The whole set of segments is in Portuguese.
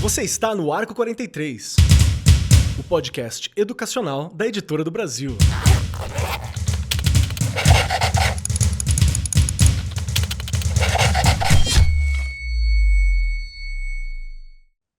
Você está no Arco 43, o podcast educacional da Editora do Brasil.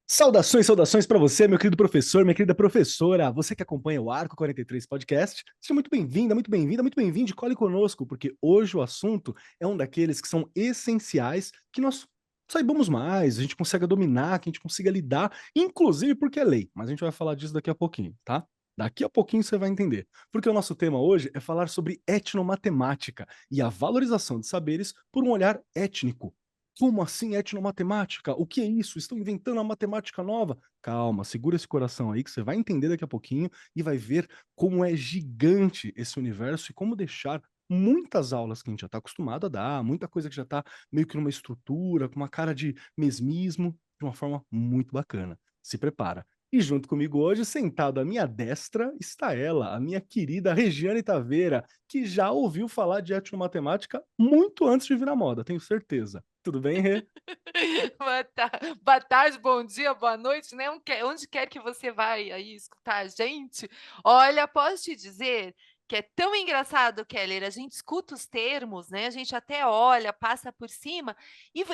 Saudações para você, meu querido professor, minha querida professora, você que acompanha o Arco 43 Podcast. Seja muito bem-vinda, muito bem-vinda, muito bem-vindo, cole conosco, porque hoje o assunto é um daqueles que são essenciais, que nós saibamos mais, a gente consiga dominar, que a gente consiga lidar, inclusive porque é lei, mas a gente vai falar disso daqui a pouquinho, tá? Daqui a pouquinho você vai entender. Porque o nosso tema hoje é falar sobre etnomatemática e a valorização de saberes por um olhar étnico. Como assim etnomatemática? O que é isso? Estão inventando uma matemática nova? Calma, segura esse coração aí que você vai entender daqui a pouquinho e vai ver como é gigante esse universo e como deixar muitas aulas que a gente já está acostumado a dar, muita coisa que já está meio que numa estrutura, com uma cara de mesmismo, de uma forma muito bacana. Se prepara. E junto comigo hoje, sentado à minha destra, está ela, a minha querida Regiane Taveira, que já ouviu falar de etnomatemática muito antes de vir na moda, tenho certeza. Tudo bem, Rê? Boa tarde, bom dia, boa noite, né, onde quer que você vai aí escutar a gente. Olha, posso te dizer que é tão engraçado, Keller, a gente escuta os termos, né, a gente até olha, passa por cima, e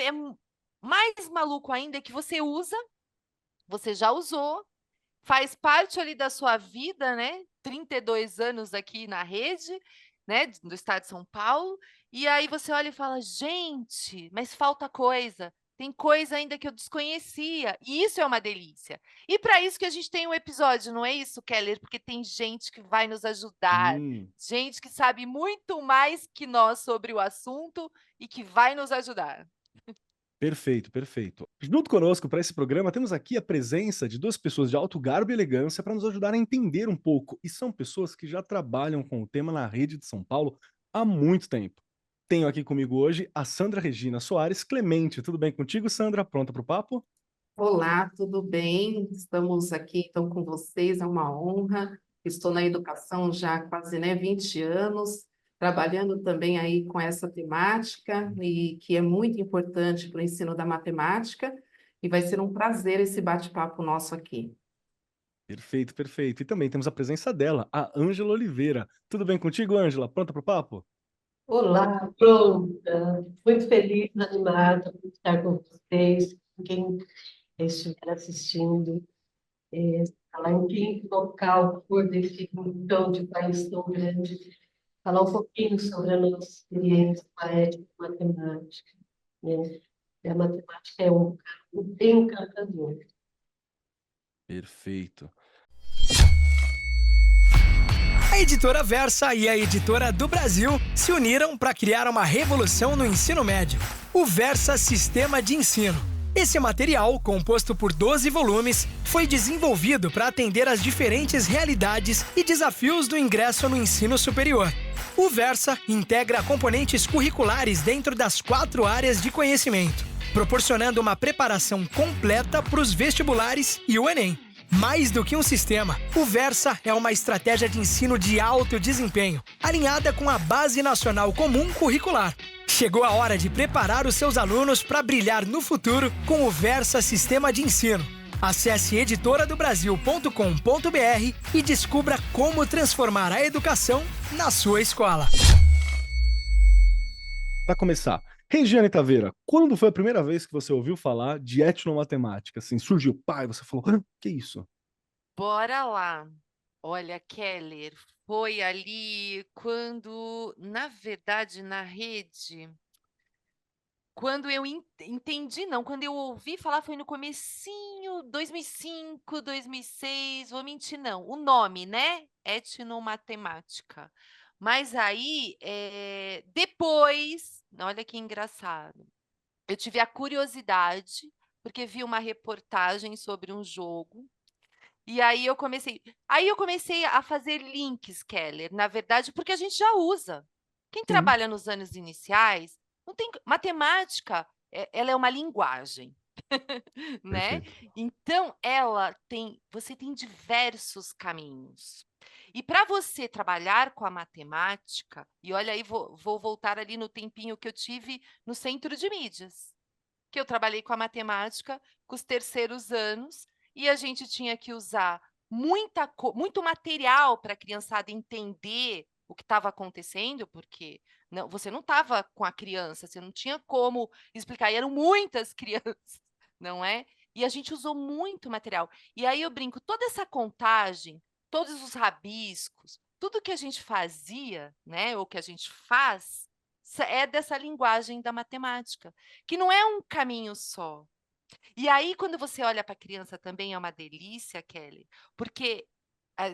mais maluco ainda é que você usa, você já usou, faz parte ali da sua vida, né, 32 anos aqui na rede, né, do estado de São Paulo, e aí você olha e fala: "Gente, mas falta coisa, tem coisa ainda que eu desconhecia", e isso é uma delícia. E para isso que a gente tem um episódio, não é isso, Keller? Porque tem gente que vai nos ajudar, Sim. gente que sabe muito mais que nós sobre o assunto e que vai nos ajudar. Perfeito, perfeito. Junto conosco para esse programa temos aqui a presença de 2 pessoas de alto garbo e elegância para nos ajudar a entender um pouco, e são pessoas que já trabalham com o tema na rede de São Paulo há muito tempo. Tenho aqui comigo hoje a Sandra Regina Soares Clemente. Tudo bem contigo, Sandra? Pronta para o papo? Olá, tudo bem? Estamos aqui então com vocês, é uma honra. Estou na educação já há quase, 20 anos, trabalhando também aí com essa temática e que é muito importante para o ensino da matemática, e vai ser um prazer esse bate-papo nosso aqui. Perfeito, perfeito. E também temos a presença dela, a Ângela Oliveira. Tudo bem contigo, Ângela? Pronta para o papo? Olá, pronta. Muito feliz, animada por estar com vocês, com quem estiver assistindo. Falar em que local for desse então de país tão grande, falar um pouquinho sobre a nossa experiência com a ética matemática, né? E a matemática é um encantador. Perfeito. A editora Versa e a editora do Brasil se uniram para criar uma revolução no ensino médio, o Versa Sistema de Ensino. Esse material, composto por 12 volumes, foi desenvolvido para atender às diferentes realidades e desafios do ingresso no ensino superior. O Versa integra componentes curriculares dentro das 4 áreas de conhecimento, proporcionando uma preparação completa para os vestibulares e o Enem. Mais do que um sistema, o Versa é uma estratégia de ensino de alto desempenho, alinhada com a Base Nacional Comum Curricular. Chegou a hora de preparar os seus alunos para brilhar no futuro com o Versa Sistema de Ensino. Acesse editoradobrasil.com.br e descubra como transformar a educação na sua escola. Para começar, Regiane Taveira, quando foi a primeira vez que você ouviu falar de etnomatemática? Assim, surgiu, pai, você falou, que isso? Bora lá. Olha, Keller, foi ali quando, na verdade, na rede, quando eu entendi não, quando eu ouvi falar foi no comecinho, 2005, 2006, vou mentir não, o nome, né, etnomatemática. Mas aí, depois, olha que engraçado, eu tive a curiosidade, porque vi uma reportagem sobre um jogo, e aí eu comecei a fazer links, Keller, na verdade, porque a gente já usa. Quem Sim, trabalha nos anos iniciais, não tem matemática, ela é uma linguagem, né. perfeito. Então você tem diversos caminhos. E para você trabalhar com a matemática, e olha aí, vou voltar ali no tempinho que eu tive no centro de mídias. que eu trabalhei com a matemática com os terceiros anos, e a gente tinha que usar muito material para a criançada entender o que estava acontecendo, porque você não estava com a criança, você não tinha como explicar, e eram muitas crianças, não é? E a gente usou muito material. E aí eu brinco, toda essa contagem, todos os rabiscos, tudo que a gente fazia, né, ou que a gente faz, é dessa linguagem da matemática, que não é um caminho só. E aí, quando você olha para a criança, também é uma delícia, Kelly, porque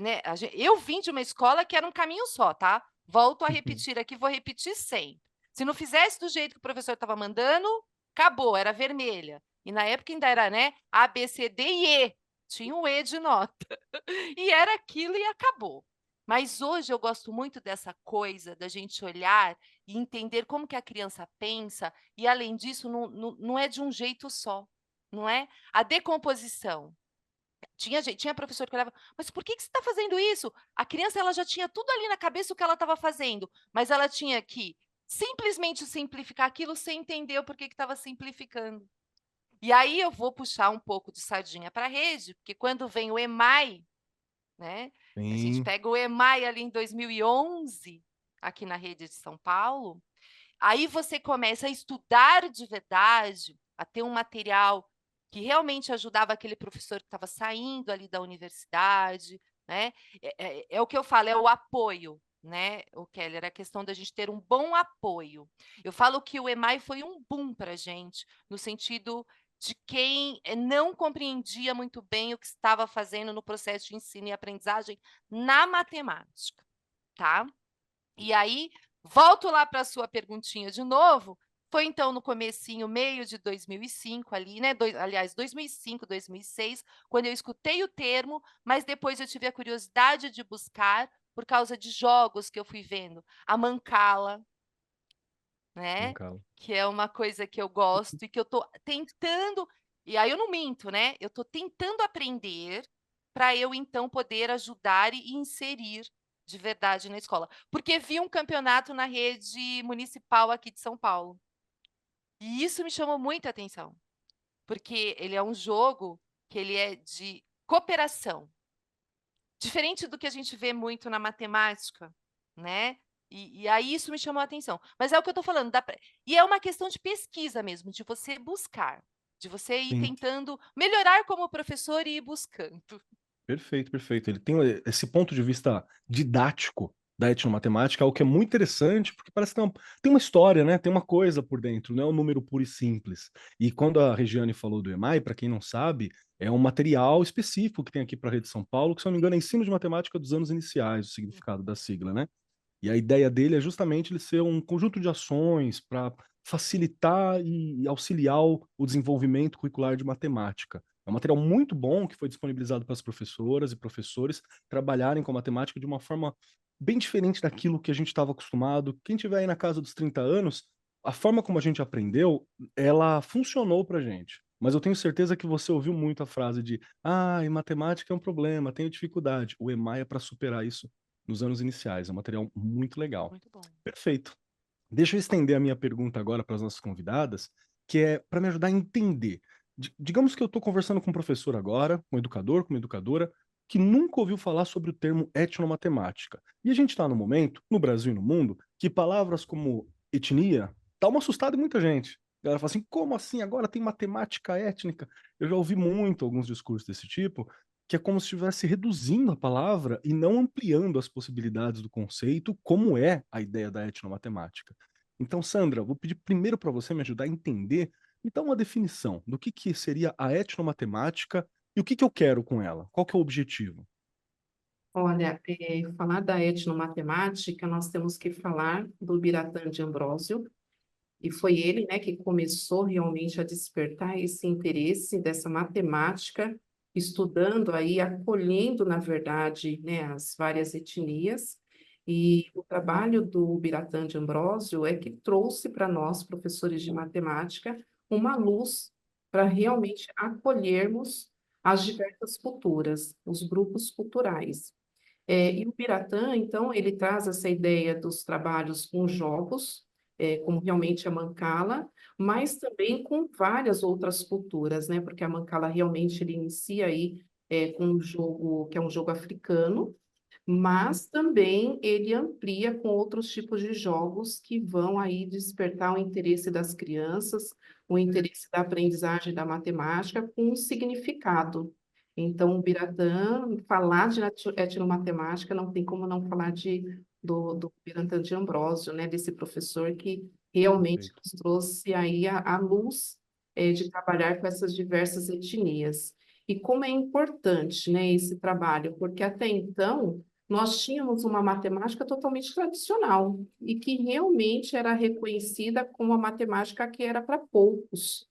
né, eu vim de uma escola que era um caminho só, tá? Volto a repetir aqui, vou repetir sempre. Se não fizesse do jeito que o professor estava mandando, acabou, era vermelha. E na época ainda era, né, A, B, C, D e E. Tinha um E de nota. E era aquilo e acabou. Mas hoje eu gosto muito dessa coisa da gente olhar e entender como que a criança pensa, e além disso, não é de um jeito só, não é? A decomposição. Tinha professor que olhava, mas por que você está fazendo isso? A criança ela já tinha tudo ali na cabeça o que ela estava fazendo, mas ela tinha que simplesmente simplificar aquilo sem entender o porquê que estava simplificando. E aí eu vou puxar um pouco de sardinha para a rede, porque quando vem o EMAI, né? A gente pega o EMAI ali em 2011, aqui na rede de São Paulo, aí você começa a estudar de verdade, a ter um material que realmente ajudava aquele professor que estava saindo ali da universidade, né? É o que eu falo, é o apoio, né, o Keller, a questão da gente ter um bom apoio. Eu falo que o EMAI foi um boom para a gente, no sentido de quem não compreendia muito bem o que estava fazendo no processo de ensino e aprendizagem na matemática, tá? E aí, volto lá para a sua perguntinha de novo, foi então no comecinho, meio de 2005 ali, né? Aliás, 2005, 2006, quando eu escutei o termo, mas depois eu tive a curiosidade de buscar por causa de jogos que eu fui vendo. A Mancala, né? Que é uma coisa que eu gosto e que eu estou tentando, e aí eu não minto, né? Eu estou tentando aprender para eu, então, poder ajudar e inserir de verdade na escola. Porque vi um campeonato na rede municipal aqui de São Paulo. E isso me chamou muita atenção. Porque ele é um jogo que ele é de cooperação. Diferente do que a gente vê muito na matemática, né? E aí isso me chamou a atenção. Mas é o que eu estou falando. E é uma questão de pesquisa mesmo, de você buscar, de você ir tentando melhorar como professor e ir buscando. Perfeito, perfeito. Ele tem esse ponto de vista didático da etnomatemática, algo que é muito interessante, porque parece que tem uma história, né? Tem uma coisa por dentro, não é um número puro e simples. E quando a Regiane falou do EMAI, para quem não sabe, é um material específico que tem aqui para a Rede São Paulo, que, se não me engano, é ensino de matemática dos anos iniciais, o significado da sigla, né? E a ideia dele é justamente ele ser um conjunto de ações para facilitar e auxiliar o desenvolvimento curricular de matemática. É um material muito bom que foi disponibilizado para as professoras e professores trabalharem com a matemática de uma forma bem diferente daquilo que a gente estava acostumado. Quem tiver aí na casa dos 30 anos, a forma como a gente aprendeu, ela funcionou para a gente. Mas eu tenho certeza que você ouviu muito a frase de matemática é um problema, tenho dificuldade. O EMAI é para superar isso nos anos iniciais. É um material muito legal. Muito bom. Perfeito. Deixa eu estender a minha pergunta agora para as nossas convidadas, que é para me ajudar a entender. Digamos que eu estou conversando com um professor agora, com um educador, com uma educadora, que nunca ouviu falar sobre o termo etnomatemática. E a gente está no momento, no Brasil e no mundo, que palavras como etnia dá uma assustada em muita gente. A galera fala assim, como assim? Agora tem matemática étnica? Eu já ouvi muito alguns discursos desse tipo, que é como se estivesse reduzindo a palavra e não ampliando as possibilidades do conceito, como é a ideia da etnomatemática. Então, Sandra, vou pedir primeiro para você me ajudar a entender, me dá uma definição do que seria a etnomatemática e o que eu quero com ela. Qual que é o objetivo? Olha, falar da etnomatemática, nós temos que falar do Biratã de Ambrósio, e foi ele, né, que começou realmente a despertar esse interesse dessa matemática, estudando aí, acolhendo, na verdade, né, as várias etnias, e o trabalho do Biratã de Ambrósio é que trouxe para nós, professores de matemática, uma luz para realmente acolhermos as diversas culturas, os grupos culturais. E o Biratã, então, ele traz essa ideia dos trabalhos com jogos, como realmente a Mancala, mas também com várias outras culturas, né? Porque a Mancala realmente ele inicia aí com um jogo que é um jogo africano, mas também ele amplia com outros tipos de jogos que vão aí despertar o interesse das crianças, o interesse da aprendizagem da matemática com um significado. Então, o Biratã, falar de etnomatemática, não tem como não falar do Biratã de Ambrósio, né? Desse professor que realmente Perfeito. nos trouxe aí a luz de trabalhar com essas diversas etnias. E como é importante, né, esse trabalho, porque até então nós tínhamos uma matemática totalmente tradicional e que realmente era reconhecida como uma matemática que era para poucos,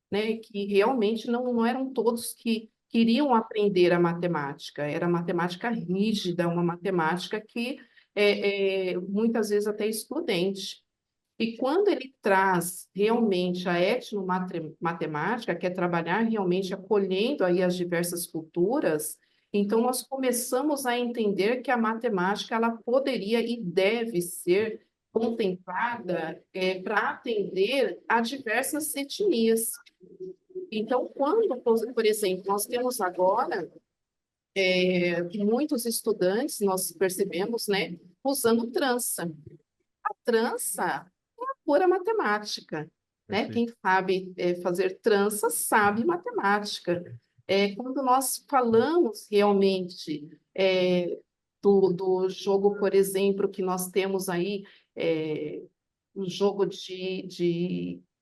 né? Que realmente não eram todos que queriam aprender a matemática. Era matemática rígida, uma matemática que muitas vezes até excludente. E quando ele traz realmente a etnomatemática, que é trabalhar realmente acolhendo aí as diversas culturas, então nós começamos a entender que a matemática ela poderia e deve ser contemplada para atender a diversas etnias. Então, quando, por exemplo, nós temos agora muitos estudantes, nós percebemos, né, usando trança. A trança pura matemática, né? Quem Perfeito. sabe fazer trança sabe matemática. Quando nós falamos realmente do jogo, por exemplo, que nós temos aí, um jogo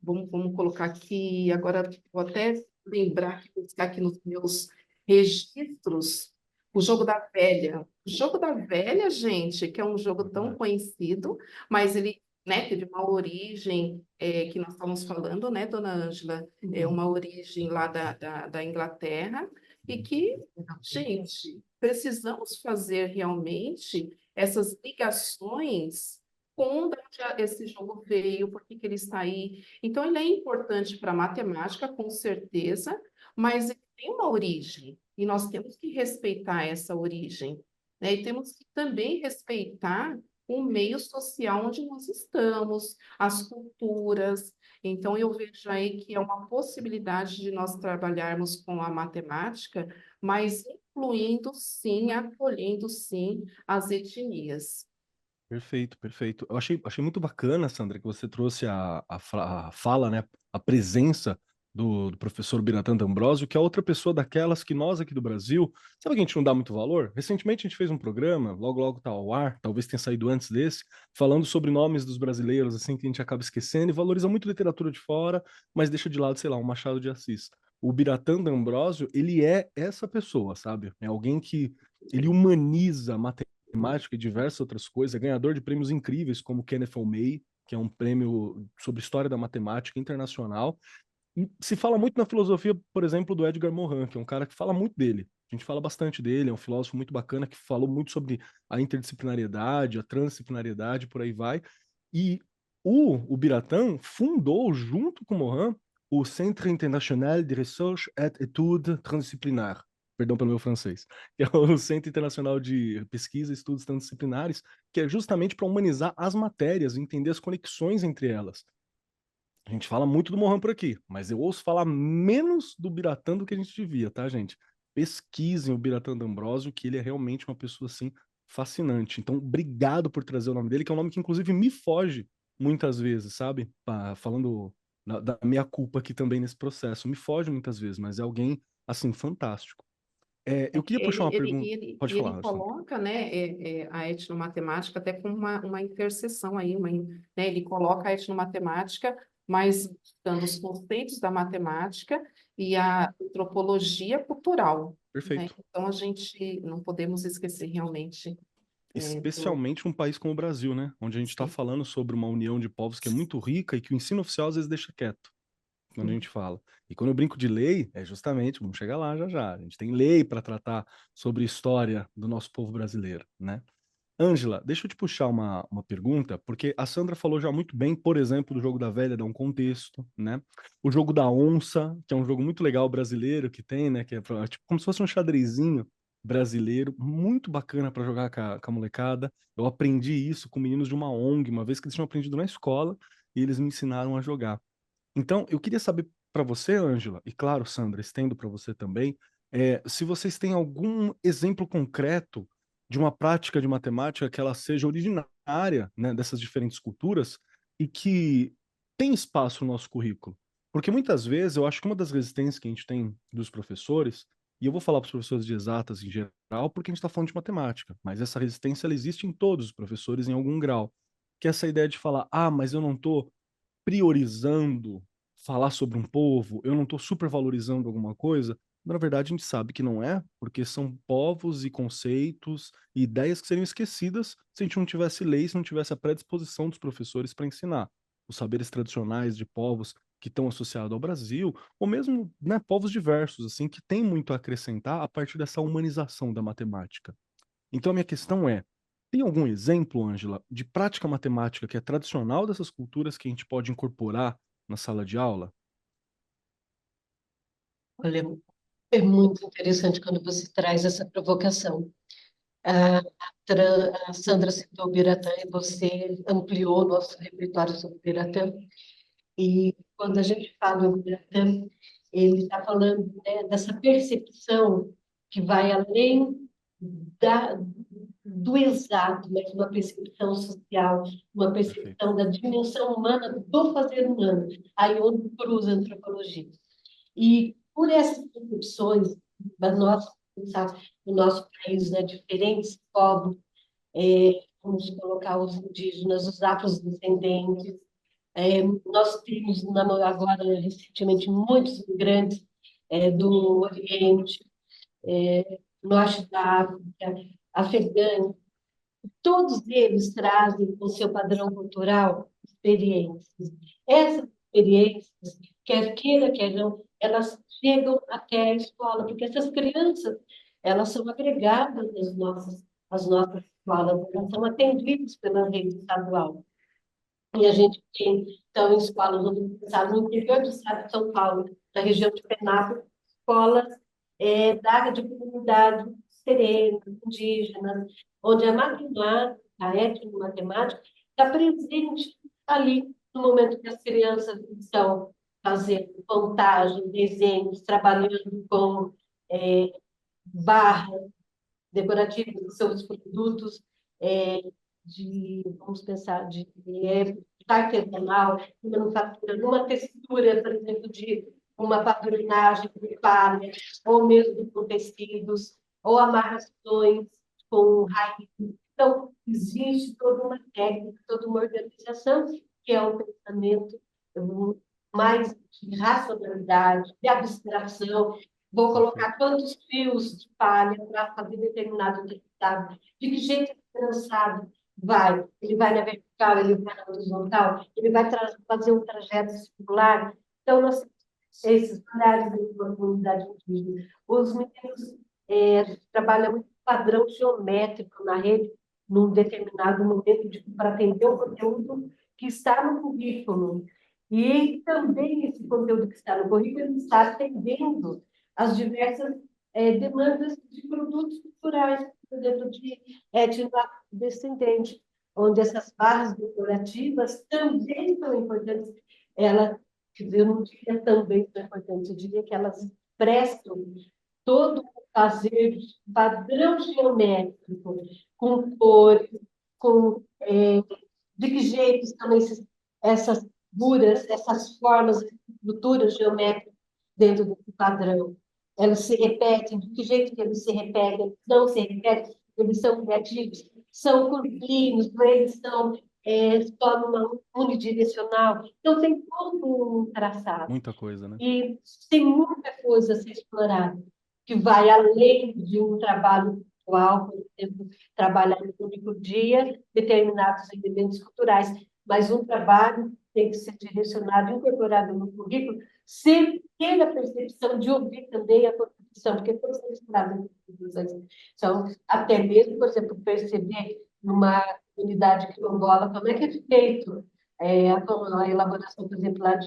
vamos colocar aqui, agora vou até lembrar, buscar aqui nos meus registros, o jogo da velha. O jogo da velha, gente, que é um jogo tão Verdade. conhecido, mas ele, né, teve uma origem que nós estamos falando, né, dona Ângela? É uma origem lá da Inglaterra, e que, gente, precisamos fazer realmente essas ligações com onde esse jogo veio, por que que ele está aí. Então, ele é importante para a matemática, com certeza, mas ele tem uma origem, e nós temos que respeitar essa origem, né? E temos que também respeitar o meio social onde nós estamos, as culturas. Então, eu vejo aí que é uma possibilidade de nós trabalharmos com a matemática, mas incluindo, sim, acolhendo, sim, as etnias. Perfeito, perfeito. Eu achei muito bacana, Sandra, que você trouxe a fala, né, a presença do professor Biratan D'Ambrosio, que é outra pessoa daquelas que nós aqui do Brasil, sabe que a gente não dá muito valor? Recentemente a gente fez um programa, logo logo tá ao ar, talvez tenha saído antes desse, falando sobre nomes dos brasileiros, assim, que a gente acaba esquecendo e valoriza muito literatura de fora, mas deixa de lado, sei lá, um Machado de Assis. O Biratan D'Ambrosio, ele é essa pessoa, sabe? É alguém que ele humaniza a matemática e diversas outras coisas, é ganhador de prêmios incríveis como o Kenneth O. May, que é um prêmio sobre história da matemática internacional. E se fala muito na filosofia, por exemplo, do Edgar Morin, que é um cara que fala muito dele. A gente fala bastante dele, é um filósofo muito bacana que falou muito sobre a interdisciplinariedade, a transdisciplinariedade, por aí vai. E o Biratan fundou, junto com Morin, o Centre International de Recherche et Études Transdisciplinaires, perdão pelo meu francês, que é o Centro Internacional de Pesquisa e Estudos Transdisciplinares, que é justamente para humanizar as matérias, entender as conexões entre elas. A gente fala muito do Mohan por aqui, mas eu ouço falar menos do Biratã do que a gente devia, tá, gente? Pesquisem o Biratã D'Ambrosio, que ele é realmente uma pessoa, assim, fascinante. Então, obrigado por trazer o nome dele, que é um nome que, inclusive, me foge muitas vezes, sabe? Falando da minha culpa aqui também nesse processo. Me foge muitas vezes, mas é alguém, assim, fantástico. Eu queria puxar Ele, uma ele, pergunta. ele, Pode e ele falar, Sandra. coloca, né, a etnomatemática até como uma interseção aí, né, ele coloca a etnomatemática, mas buscando os conceitos da matemática e a antropologia cultural, né? Perfeito. Então, a gente não podemos esquecer realmente do... Especialmente num país como o Brasil, né? Onde a gente está Sim. falando sobre uma união de povos que é muito rica e que o ensino oficial às vezes deixa quieto quando a gente fala. E quando eu brinco de lei, é justamente, vamos chegar lá já já. A gente tem lei para tratar sobre a história do nosso povo brasileiro, né? Ângela, deixa eu te puxar uma pergunta, porque a Sandra falou já muito bem, por exemplo, do jogo da velha, dá um contexto, né? O jogo da onça, que é um jogo muito legal brasileiro que tem, né? Que é tipo, como se fosse um xadrezinho brasileiro, muito bacana para jogar com a molecada. Eu aprendi isso com meninos de uma ONG, uma vez que eles tinham aprendido na escola, e eles me ensinaram a jogar. Então, eu queria saber para você, Ângela, e claro, Sandra, estendo para você também, se vocês têm algum exemplo concreto de uma prática de matemática que ela seja originária, né, dessas diferentes culturas e que tem espaço no nosso currículo. Porque muitas vezes eu acho que uma das resistências que a gente tem dos professores, e eu vou falar para os professores de exatas em geral, porque a gente está falando de matemática, mas essa resistência ela existe em todos os professores em algum grau, que é essa ideia de falar, mas eu não estou priorizando falar sobre um povo, eu não estou supervalorizando alguma coisa, na verdade a gente sabe que não é, porque são povos e conceitos e ideias que seriam esquecidas se a gente não tivesse leis, se não tivesse a predisposição dos professores para ensinar os saberes tradicionais de povos que estão associados ao Brasil, ou mesmo, né, povos diversos, assim, que têm muito a acrescentar a partir dessa humanização da matemática. Então a minha questão é, tem algum exemplo, Ângela, de prática matemática que é tradicional dessas culturas que a gente pode incorporar na sala de aula? Olha, é muito interessante quando você traz essa provocação. A Sandra citou o Biratã e você ampliou o nosso repertório sobre o Biratã. E quando a gente fala do Biratã, ele está falando, né, dessa percepção que vai além da, do exato, mas uma percepção social, uma Perfeito. percepção da dimensão humana, do fazer humano, aí onde cruza a antropologia. E por essas percepções, nós, no nosso país, né, diferentes povos, vamos colocar os indígenas, os afrodescendentes, nós temos agora, recentemente, muitos imigrantes do Oriente, Norte da África, afegãos, todos eles trazem o seu padrão cultural experiências. Essas experiências, quer queira, quer não, elas chegam até a escola, porque essas crianças, elas são agregadas às nossas escolas, elas são atendidas pela rede estadual. E a gente tem, então, escolas no interior do estado de São Paulo, na região de Penápolis, escolas da área de comunidade serena, indígena, onde a matemática, a etnomatemática, está presente ali no momento que as crianças estão fazendo contagem, desenhos, trabalhando com barras decorativas dos seus produtos, vamos pensar, de artesanal, de manufatura, numa textura, por exemplo, de uma padronagem de palha, ou mesmo com tecidos, ou amarrações com raiz. Então, existe toda uma técnica, toda uma organização, que é um pensamento mais de racionalidade, de abstração. Vou colocar quantos fios de palha para fazer determinado resultado, de que jeito é trançado vai, ele vai na vertical, ele vai na horizontal, ele vai fazer um trajeto circular. Então, nós, esses olhares da comunidade indígena, os meninos trabalham muito padrão geométrico na rede, num determinado momento, para atender o conteúdo que está no currículo. E também esse conteúdo que está no currículo está atendendo às diversas demandas de produtos culturais, por exemplo, de etnodescendente, onde essas barras decorativas também são importantes. Eu não diria também são importantes, eu diria que elas prestam todo o fazer padrão geométrico, com cores, de que jeito estão essas figuras, essas formas, estruturas geométricas dentro desse padrão. Elas se repetem, de que jeito que eles se repetem, eles não se repetem, eles são criativos, são curvilíneos, eles são só numa unidirecional. Então, tem todo um traçado. Muita coisa, né? E tem muita coisa a ser explorada, que vai além de um trabalho atual, por exemplo, trabalhar no único dia determinados elementos culturais, mas um trabalho tem que ser direcionado, incorporado no currículo, sempre ter a percepção de ouvir também a contribuição, porque todas as contribuições são, até mesmo, por exemplo, perceber numa unidade quilombola como é que é feito a elaboração, por exemplo, lá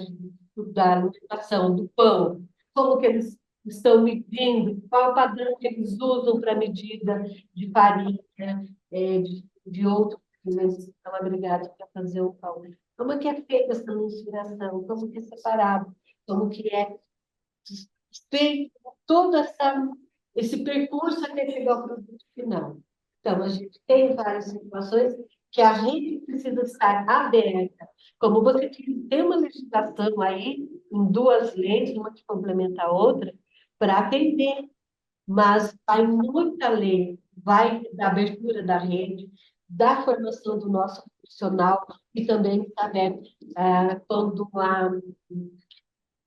da alimentação, do pão, como que eles estão medindo, qual o padrão que eles usam para medida de farinha, de outros elementos que estão agregados para fazer o pão. Como que é feita essa mensuração? Como que é separado? Como que é feito todo esse percurso até chegar ao produto final? Então, a gente tem várias situações que a gente precisa estar aberta. Como você tem uma legislação aí, em duas leis, uma que complementa a outra, para atender, mas vai muita lei, vai da abertura da rede, da formação do nosso profissional e também saber quando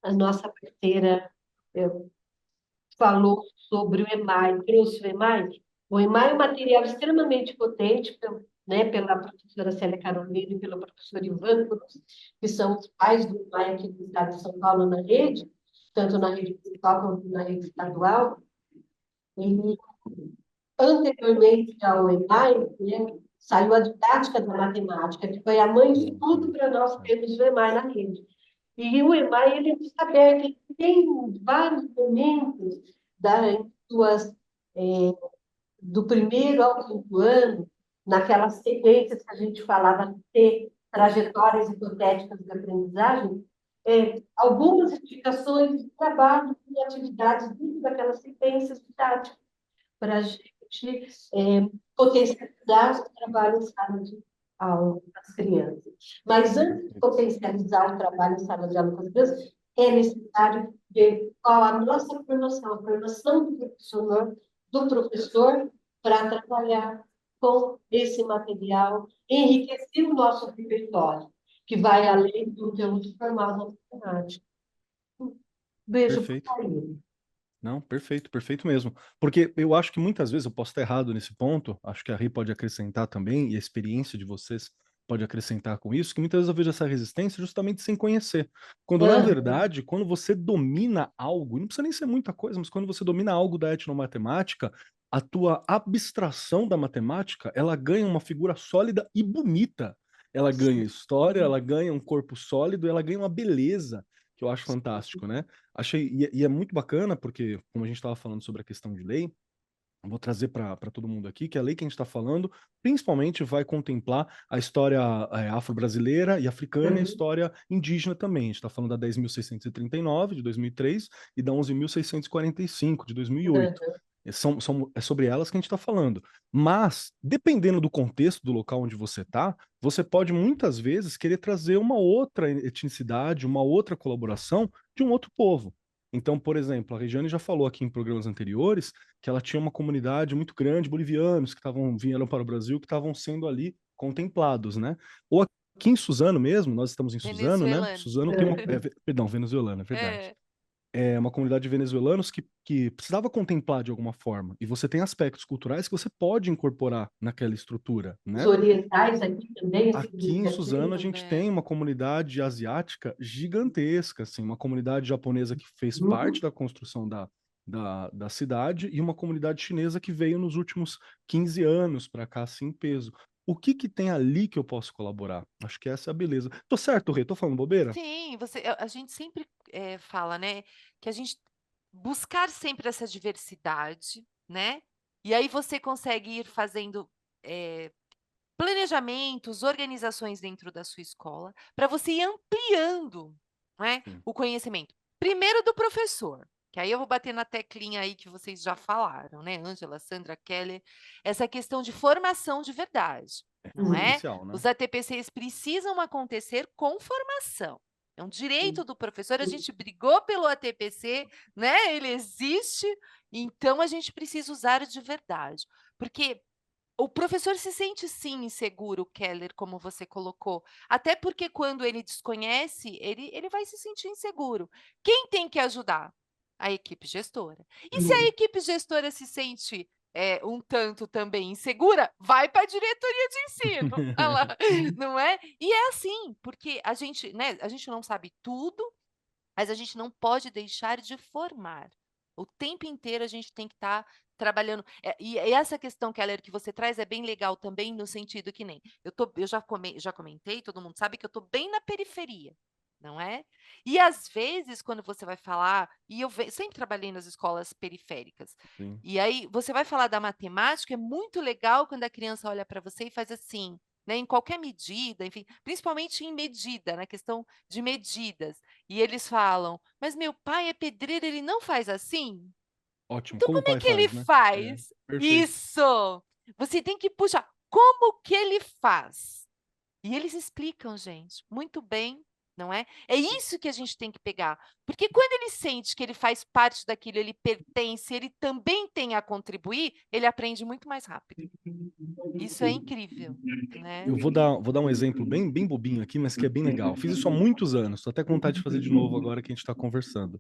a nossa parceira falou sobre o EMAI, trouxe o EMAI é um material extremamente potente, né, pela professora Célia Carolina e pelo professor Ivan Cruz, que são os pais do EMAI aqui do estado de São Paulo na rede, tanto na rede municipal quanto na rede estadual. E anteriormente ao EMAI, né, saiu a didática da matemática, que foi a mãe de tudo para nós termos o EMAI na rede. E o EMAI, ele está aberto, ele tem vários momentos do primeiro ao quinto ano, naquelas sequências que a gente falava de ter trajetórias hipotéticas de aprendizagem, algumas indicações de trabalho e atividades dentro daquelas sequências didáticas, para a gente potencializar o trabalho em sala de aula com as crianças. Mas antes de potencializar o trabalho em sala de aula com as crianças, é necessário ver qual a nossa formação, a formação do professor para trabalhar com esse material, enriquecer o nosso repertório, que vai além do conteúdo formal da matemática. Beijo para ele. Não, perfeito, perfeito mesmo. Porque eu acho que muitas vezes eu posso estar errado nesse ponto, acho que a Rê pode acrescentar também, e a experiência de vocês pode acrescentar com isso, que muitas vezes eu vejo essa resistência justamente sem conhecer. Quando, na verdade, quando você domina algo, e não precisa nem ser muita coisa, mas quando você domina algo da etnomatemática, a tua abstração da matemática, ela ganha uma figura sólida e bonita. Ela ganha história, ela ganha um corpo sólido, ela ganha uma beleza, que eu acho fantástico, né? Achei, e é muito bacana, porque, como a gente estava falando sobre a questão de lei, eu vou trazer para todo mundo aqui que a lei que a gente está falando, principalmente vai contemplar a história afro-brasileira e africana e a história indígena também. A gente está falando da 10.639, de 2003, e da 11.645, de 2008. É sobre elas que a gente está falando. Mas, dependendo do contexto do local onde você está, você pode muitas vezes querer trazer uma outra etnicidade, uma outra colaboração de um outro povo. Então, por exemplo, a Regiane já falou aqui em programas anteriores que ela tinha uma comunidade muito grande, bolivianos, que vieram para o Brasil, que estavam sendo ali contemplados, né? Ou aqui em Suzano mesmo, nós estamos em Suzano, né? Suzano tem uma... perdão, venezuelana, é verdade. É uma comunidade de venezuelanos que precisava contemplar de alguma forma. E você tem aspectos culturais que você pode incorporar naquela estrutura, né? Os orientais aqui também. Aqui em Suzano a gente tem uma comunidade asiática gigantesca, assim, uma comunidade japonesa que fez parte da construção da cidade e uma comunidade chinesa que veio nos últimos 15 anos para cá, assim, em peso. O que tem ali que eu posso colaborar? Acho que essa é a beleza. Tô certo, Rê? Tô falando bobeira? Sim, a gente sempre fala, né, que a gente buscar sempre essa diversidade, né? E aí você consegue ir fazendo planejamentos, organizações dentro da sua escola, para você ir ampliando, né, o conhecimento. Primeiro do professor, que aí eu vou bater na teclinha aí que vocês já falaram, né, Ângela, Sandra, Keller, essa questão de formação de verdade, não é? Essencial, né? Os ATPCs precisam acontecer com formação. É um direito do professor, a gente brigou pelo ATPC, né? Ele existe, então a gente precisa usar de verdade. Porque o professor se sente sim inseguro, Keller, como você colocou. Até porque quando ele desconhece, ele vai se sentir inseguro. Quem tem que ajudar? A equipe gestora. E se a equipe gestora se sente um tanto também insegura, vai para a diretoria de ensino. Olha lá, não é? E é assim, porque a gente, né, a gente não sabe tudo, mas a gente não pode deixar de formar. O tempo inteiro a gente tem que estar trabalhando. E essa questão, Keller, que você traz é bem legal também, no sentido que nem eu já comentei, todo mundo sabe que eu estou bem na periferia, não é? E às vezes, quando você vai falar, e eu sempre trabalhei nas escolas periféricas, Sim. e aí você vai falar da matemática, é muito legal quando a criança olha para você e faz assim: né, em qualquer medida, enfim, principalmente em medida, na questão de medidas. E eles falam: "Mas meu pai é pedreiro, ele não faz assim?". Ótimo, Então como o como é pai que ele faz, né? É, faz? perfeito. Isso! Você tem que puxar. Como que ele faz? E eles explicam, gente, muito bem, não é? É isso que a gente tem que pegar, porque quando ele sente que ele faz parte daquilo, ele pertence, ele também tem a contribuir, ele aprende muito mais rápido. Isso é incrível, né? Eu vou dar um exemplo bem bobinho aqui, mas que é bem legal. Fiz isso há muitos anos, tô até com vontade de fazer de novo agora que a gente está conversando,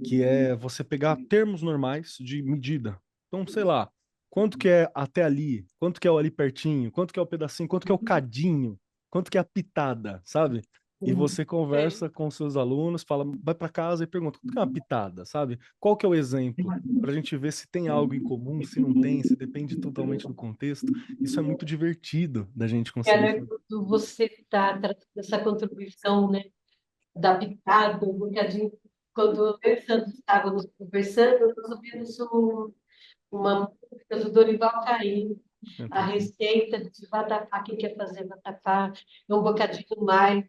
que é você pegar termos normais de medida. Então, sei lá, quanto que é até ali, quanto que é o ali pertinho, quanto que é o pedacinho, quanto que é o cadinho, quanto que é a pitada, sabe? E você Sei. conversa com seus alunos, fala, vai para casa e pergunta, quanto que é uma pitada, sabe? Qual que é o exemplo? Para a gente ver se tem algo em comum, se não tem, se depende totalmente do contexto. Isso é muito divertido da gente conseguir Cara, fazer. quando você está trazendo essa contribuição, né, da pitada, um bocadinho, quando eu e o Santos estávamos conversando, nós ouvimos uma música do Dorival Caymmi, É a perfeito. receita de vatapá, quem quer fazer vatapá, é um bocadinho mais,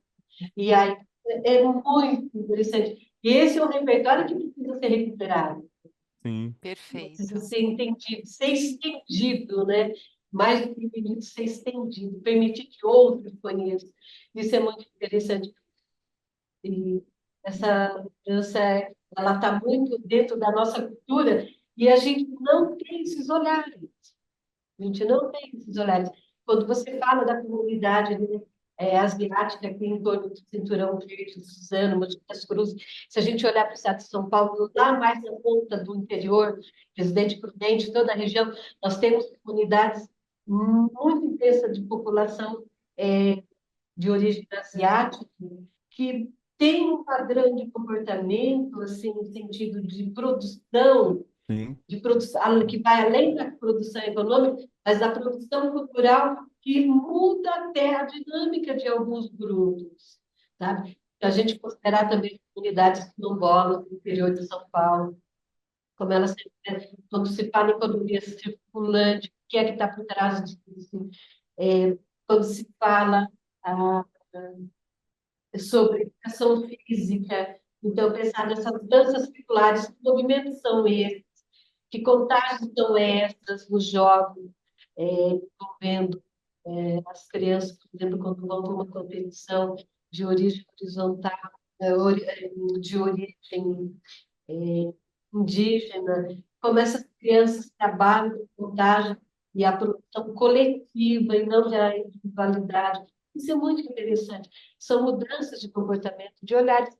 e aí é muito interessante. E esse é um repertório que precisa ser recuperado, Sim, precisa Perfeito. ser entendido, ser estendido, né? Mais do que pedir, ser estendido, permitir que outros conheçam. Isso é muito interessante. E essa dança, ela está muito dentro da nossa cultura e a gente não tem esses olhares. A gente não tem esses olhares. Quando você fala da comunidade, né, asiática aqui em torno do Cinturão Verde, do Suzano, Mogi das Cruzes, se a gente olhar para o estado de São Paulo, lá mais na ponta do interior, Presidente Prudente, toda a região, nós temos comunidades muito intensas de população de origem asiática que tem um padrão de comportamento, assim, no sentido sim, de produção, que vai além da produção econômica, mas da produção cultural que muda até a dinâmica de alguns grupos, sabe? A gente considerar também comunidades quilombolas no interior de São Paulo, como elas, quando se fala em economia circulante, o que é que está por trás disso? Quando se fala ah, sobre educação física, então pensar nessas danças circulares, que movimentos são esses, que contagens são essas nos jogos, envolvendo as crianças, por exemplo, quando vão para uma competição de origem horizontal, de origem indígena, como essas crianças trabalham com contagem e a produção coletiva e não da individualidade. Isso é muito interessante. São mudanças de comportamento, de olhares.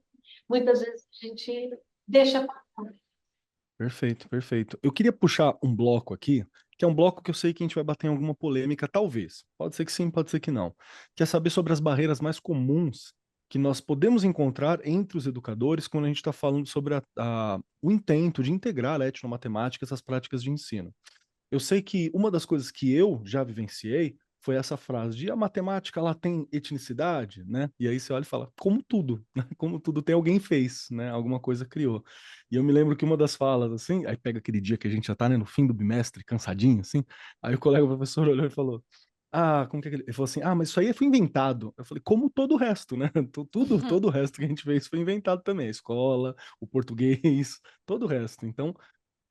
Muitas vezes a gente deixa passar. perfeito, perfeito. Eu queria puxar um bloco aqui, que é um bloco que eu sei que a gente vai bater em alguma polêmica, talvez. Pode ser que sim, pode ser que não. Que é saber sobre as barreiras mais comuns que nós podemos encontrar entre os educadores quando a gente está falando sobre o intento de integrar a etnomatemática, essas práticas de ensino. Eu sei que uma das coisas que eu já vivenciei foi essa frase de a matemática ela tem etnicidade, né? E aí você olha e fala, como tudo, né? Como tudo tem alguém fez, né? Alguma coisa criou. E eu me lembro que uma das falas, assim, aí pega aquele dia que a gente já tá, né, no fim do bimestre, cansadinho, assim, aí o colega professor olhou e falou, como que é que ele falou assim, mas isso aí foi inventado. Eu falei, como todo o resto, né? Todo o resto que a gente fez foi inventado também, a escola, o português, todo o resto. Então,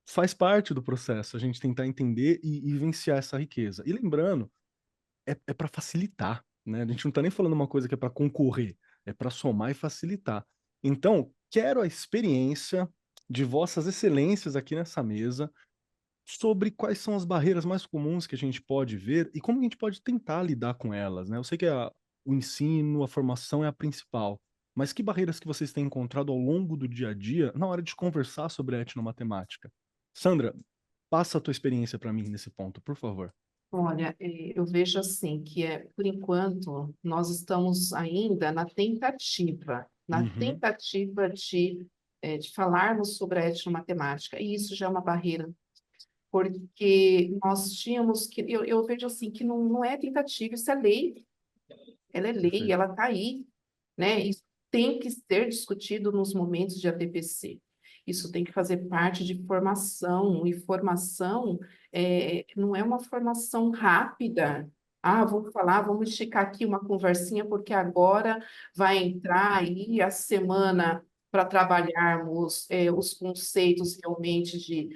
faz parte do processo a gente tentar entender e vivenciar essa riqueza. E lembrando, é para facilitar, né? A gente não está nem falando uma coisa que é para concorrer, é para somar e facilitar. Então, quero a experiência de vossas excelências aqui nessa mesa sobre quais são as barreiras mais comuns que a gente pode ver e como a gente pode tentar lidar com elas, né? Eu sei que o ensino, a formação é a principal, mas que barreiras que vocês têm encontrado ao longo do dia a dia na hora de conversar sobre a etnomatemática? Sandra, passa a tua experiência para mim nesse ponto, por favor. Olha, eu vejo assim que por enquanto nós estamos ainda na Uhum, tentativa de falarmos sobre a etnomatemática, e isso já é uma barreira, porque nós tínhamos que, eu vejo assim que não é tentativa, isso é lei, ela é lei, perfeito. ela está aí, né? Isso tem que ser discutido nos momentos de ATPC. Isso tem que fazer parte de formação, e formação não é uma formação rápida, Ah, vamos falar, vamos esticar aqui uma conversinha, porque agora vai entrar aí a semana para trabalharmos os conceitos realmente de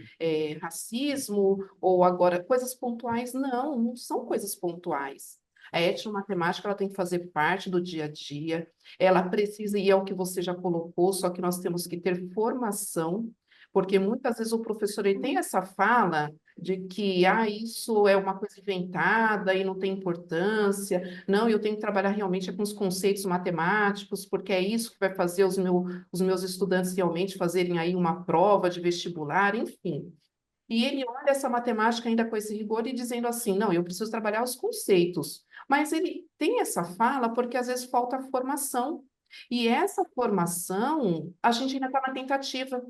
racismo, ou agora coisas pontuais. Não, não são coisas pontuais. A etnomatemática ela tem que fazer parte do dia a dia, ela precisa, e é o que você já colocou, só que nós temos que ter formação, porque muitas vezes o professor ele tem essa fala de que isso é uma coisa inventada e não tem importância. Não, eu tenho que trabalhar realmente com os conceitos matemáticos, porque é isso que vai fazer os meus estudantes realmente fazerem aí uma prova de vestibular, enfim. E ele olha essa matemática ainda com esse rigor e dizendo assim, não, eu preciso trabalhar os conceitos. Mas ele tem essa fala porque às vezes falta formação. E essa formação, a gente ainda está na tentativa.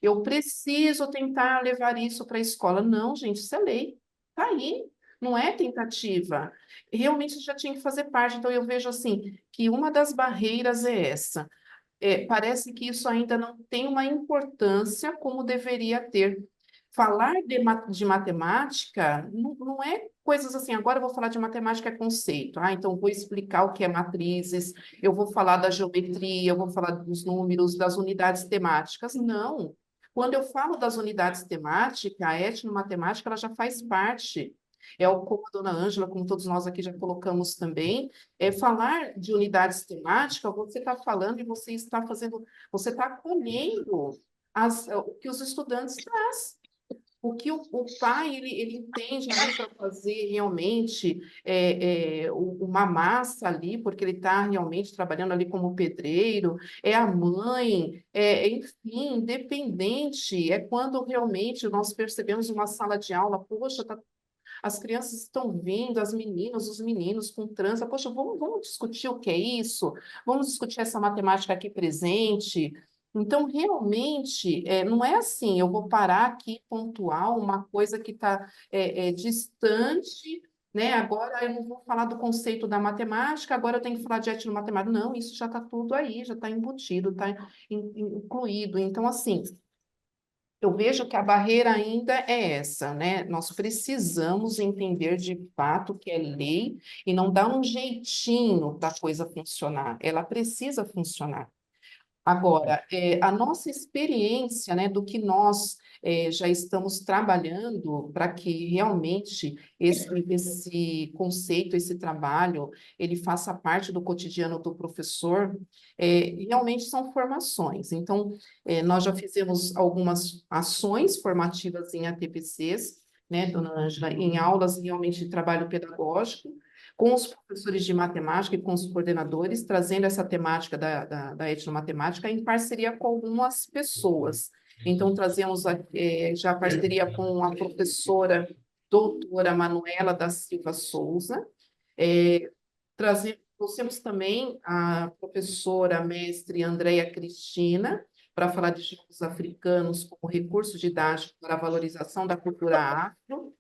Eu preciso tentar levar isso para a escola. Não, gente, isso é lei. Está aí. Não é tentativa. Realmente já tinha que fazer parte. Então, eu vejo assim, que uma das barreiras é essa. Parece que isso ainda não tem uma importância como deveria ter. Falar de matemática não é coisas assim, agora eu vou falar de matemática é conceito. Então vou explicar o que é matrizes, eu vou falar da geometria, eu vou falar dos números, das unidades temáticas. Não. Quando eu falo das unidades temáticas, a etnomatemática ela já faz parte. Como a dona Ângela, como todos nós aqui já colocamos também, falar de unidades temáticas, você está falando e você está fazendo, você está acolhendo o que os estudantes trazem. O que o pai ele entende ali para fazer realmente uma massa ali, porque ele está realmente trabalhando ali como pedreiro, é a mãe, enfim, independente, é quando realmente nós percebemos uma sala de aula, poxa, as crianças estão vindo, as meninas, os meninos com trança, poxa, vamos discutir o que é isso? Vamos discutir essa matemática aqui presente? Então, realmente, não é assim, eu vou parar aqui pontuar uma coisa que está distante, né? Agora eu não vou falar do conceito da matemática, agora eu tenho que falar de etnomatemática. Não, isso já está tudo aí, já está embutido, está incluído. Então, assim, eu vejo que a barreira ainda é essa, né? Nós precisamos entender de fato que é lei e não dar um jeitinho da coisa funcionar. Ela precisa funcionar. Agora, a nossa experiência, né, do que nós já estamos trabalhando para que realmente esse conceito, esse trabalho, ele faça parte do cotidiano do professor, realmente são formações. Então, nós já fizemos algumas ações formativas em ATPCs, né, dona Ângela, em aulas realmente de trabalho pedagógico, com os professores de matemática e com os coordenadores, trazendo essa temática da etnomatemática em parceria com algumas pessoas. Então, trazemos já parceria com a professora doutora Manuela da Silva Souza, trouxemos também a professora mestre Andréia Cristina, para falar de jogos africanos como recurso didático para a valorização da cultura afro,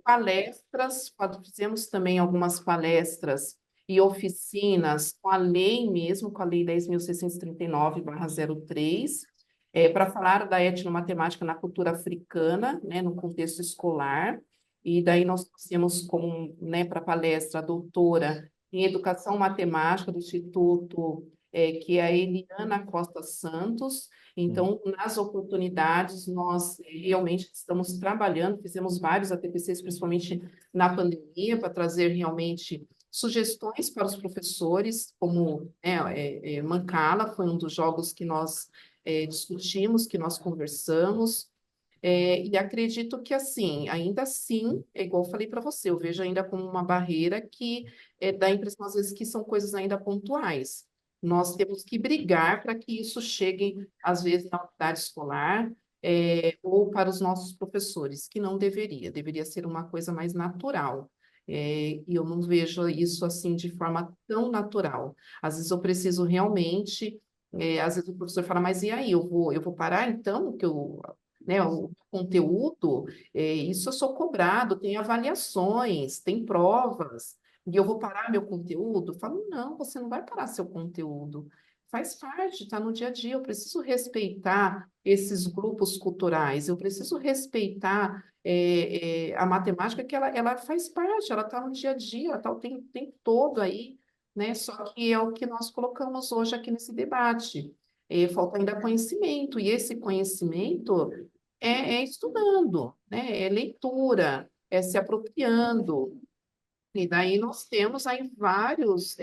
palestras, fizemos também algumas palestras e oficinas com a lei mesmo, com a lei 10.639/03, para falar da etnomatemática na cultura africana, né, no contexto escolar, e daí nós temos como, né, para a palestra a doutora em Educação Matemática do Instituto, que é a Eliana Costa Santos. Então, nas oportunidades, nós realmente estamos trabalhando, fizemos vários ATPCs, principalmente na pandemia, para trazer realmente sugestões para os professores, como Mancala, foi um dos jogos que nós discutimos, que nós conversamos, e acredito que, assim, ainda assim, é igual eu falei para você, eu vejo ainda como uma barreira que dá a impressão, às vezes, que são coisas ainda pontuais. Nós temos que brigar para que isso chegue, às vezes, na unidade escolar, ou para os nossos professores, que não deveria, deveria ser uma coisa mais natural. E eu não vejo isso assim de forma tão natural. Às vezes eu preciso realmente, às vezes o professor fala, mas e aí, eu vou parar então, que eu, né, o conteúdo, isso eu sou cobrado, tem avaliações, tem provas, e eu vou parar meu conteúdo? Eu falo, não, você não vai parar seu conteúdo. Eu faz parte, está no dia a dia. Eu preciso respeitar esses grupos culturais, eu preciso respeitar a matemática, que ela faz parte, ela está no dia a dia, ela está o tempo todo aí, né? Só que é o que nós colocamos hoje aqui nesse debate. Falta ainda conhecimento, e esse conhecimento é estudando, né? É leitura, é se apropriando. E daí nós temos aí vários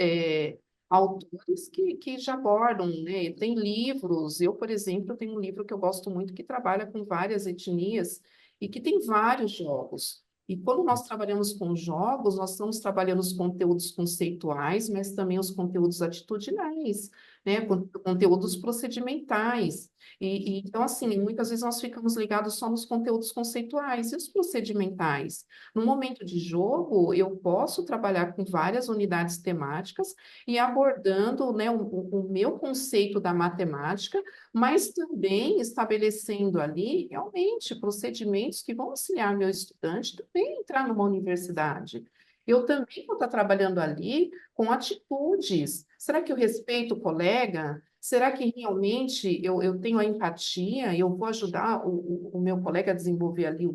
autores que já abordam, né? Tem livros, eu, por exemplo, tenho um livro que eu gosto muito que trabalha com várias etnias e que tem vários jogos. E quando nós trabalhamos com jogos, nós estamos trabalhando os conteúdos conceituais, mas também os conteúdos atitudinais, né? Conteúdos procedimentais. Então, assim, muitas vezes nós ficamos ligados só nos conteúdos conceituais e os procedimentais. No momento de jogo, eu posso trabalhar com várias unidades temáticas e abordando, né, o meu conceito da matemática, mas também estabelecendo ali, realmente, procedimentos que vão auxiliar meu estudante também a entrar numa universidade. Eu também vou estar trabalhando ali com atitudes. Será que eu respeito o colega? Será que realmente eu tenho a empatia? Eu vou ajudar o meu colega a desenvolver ali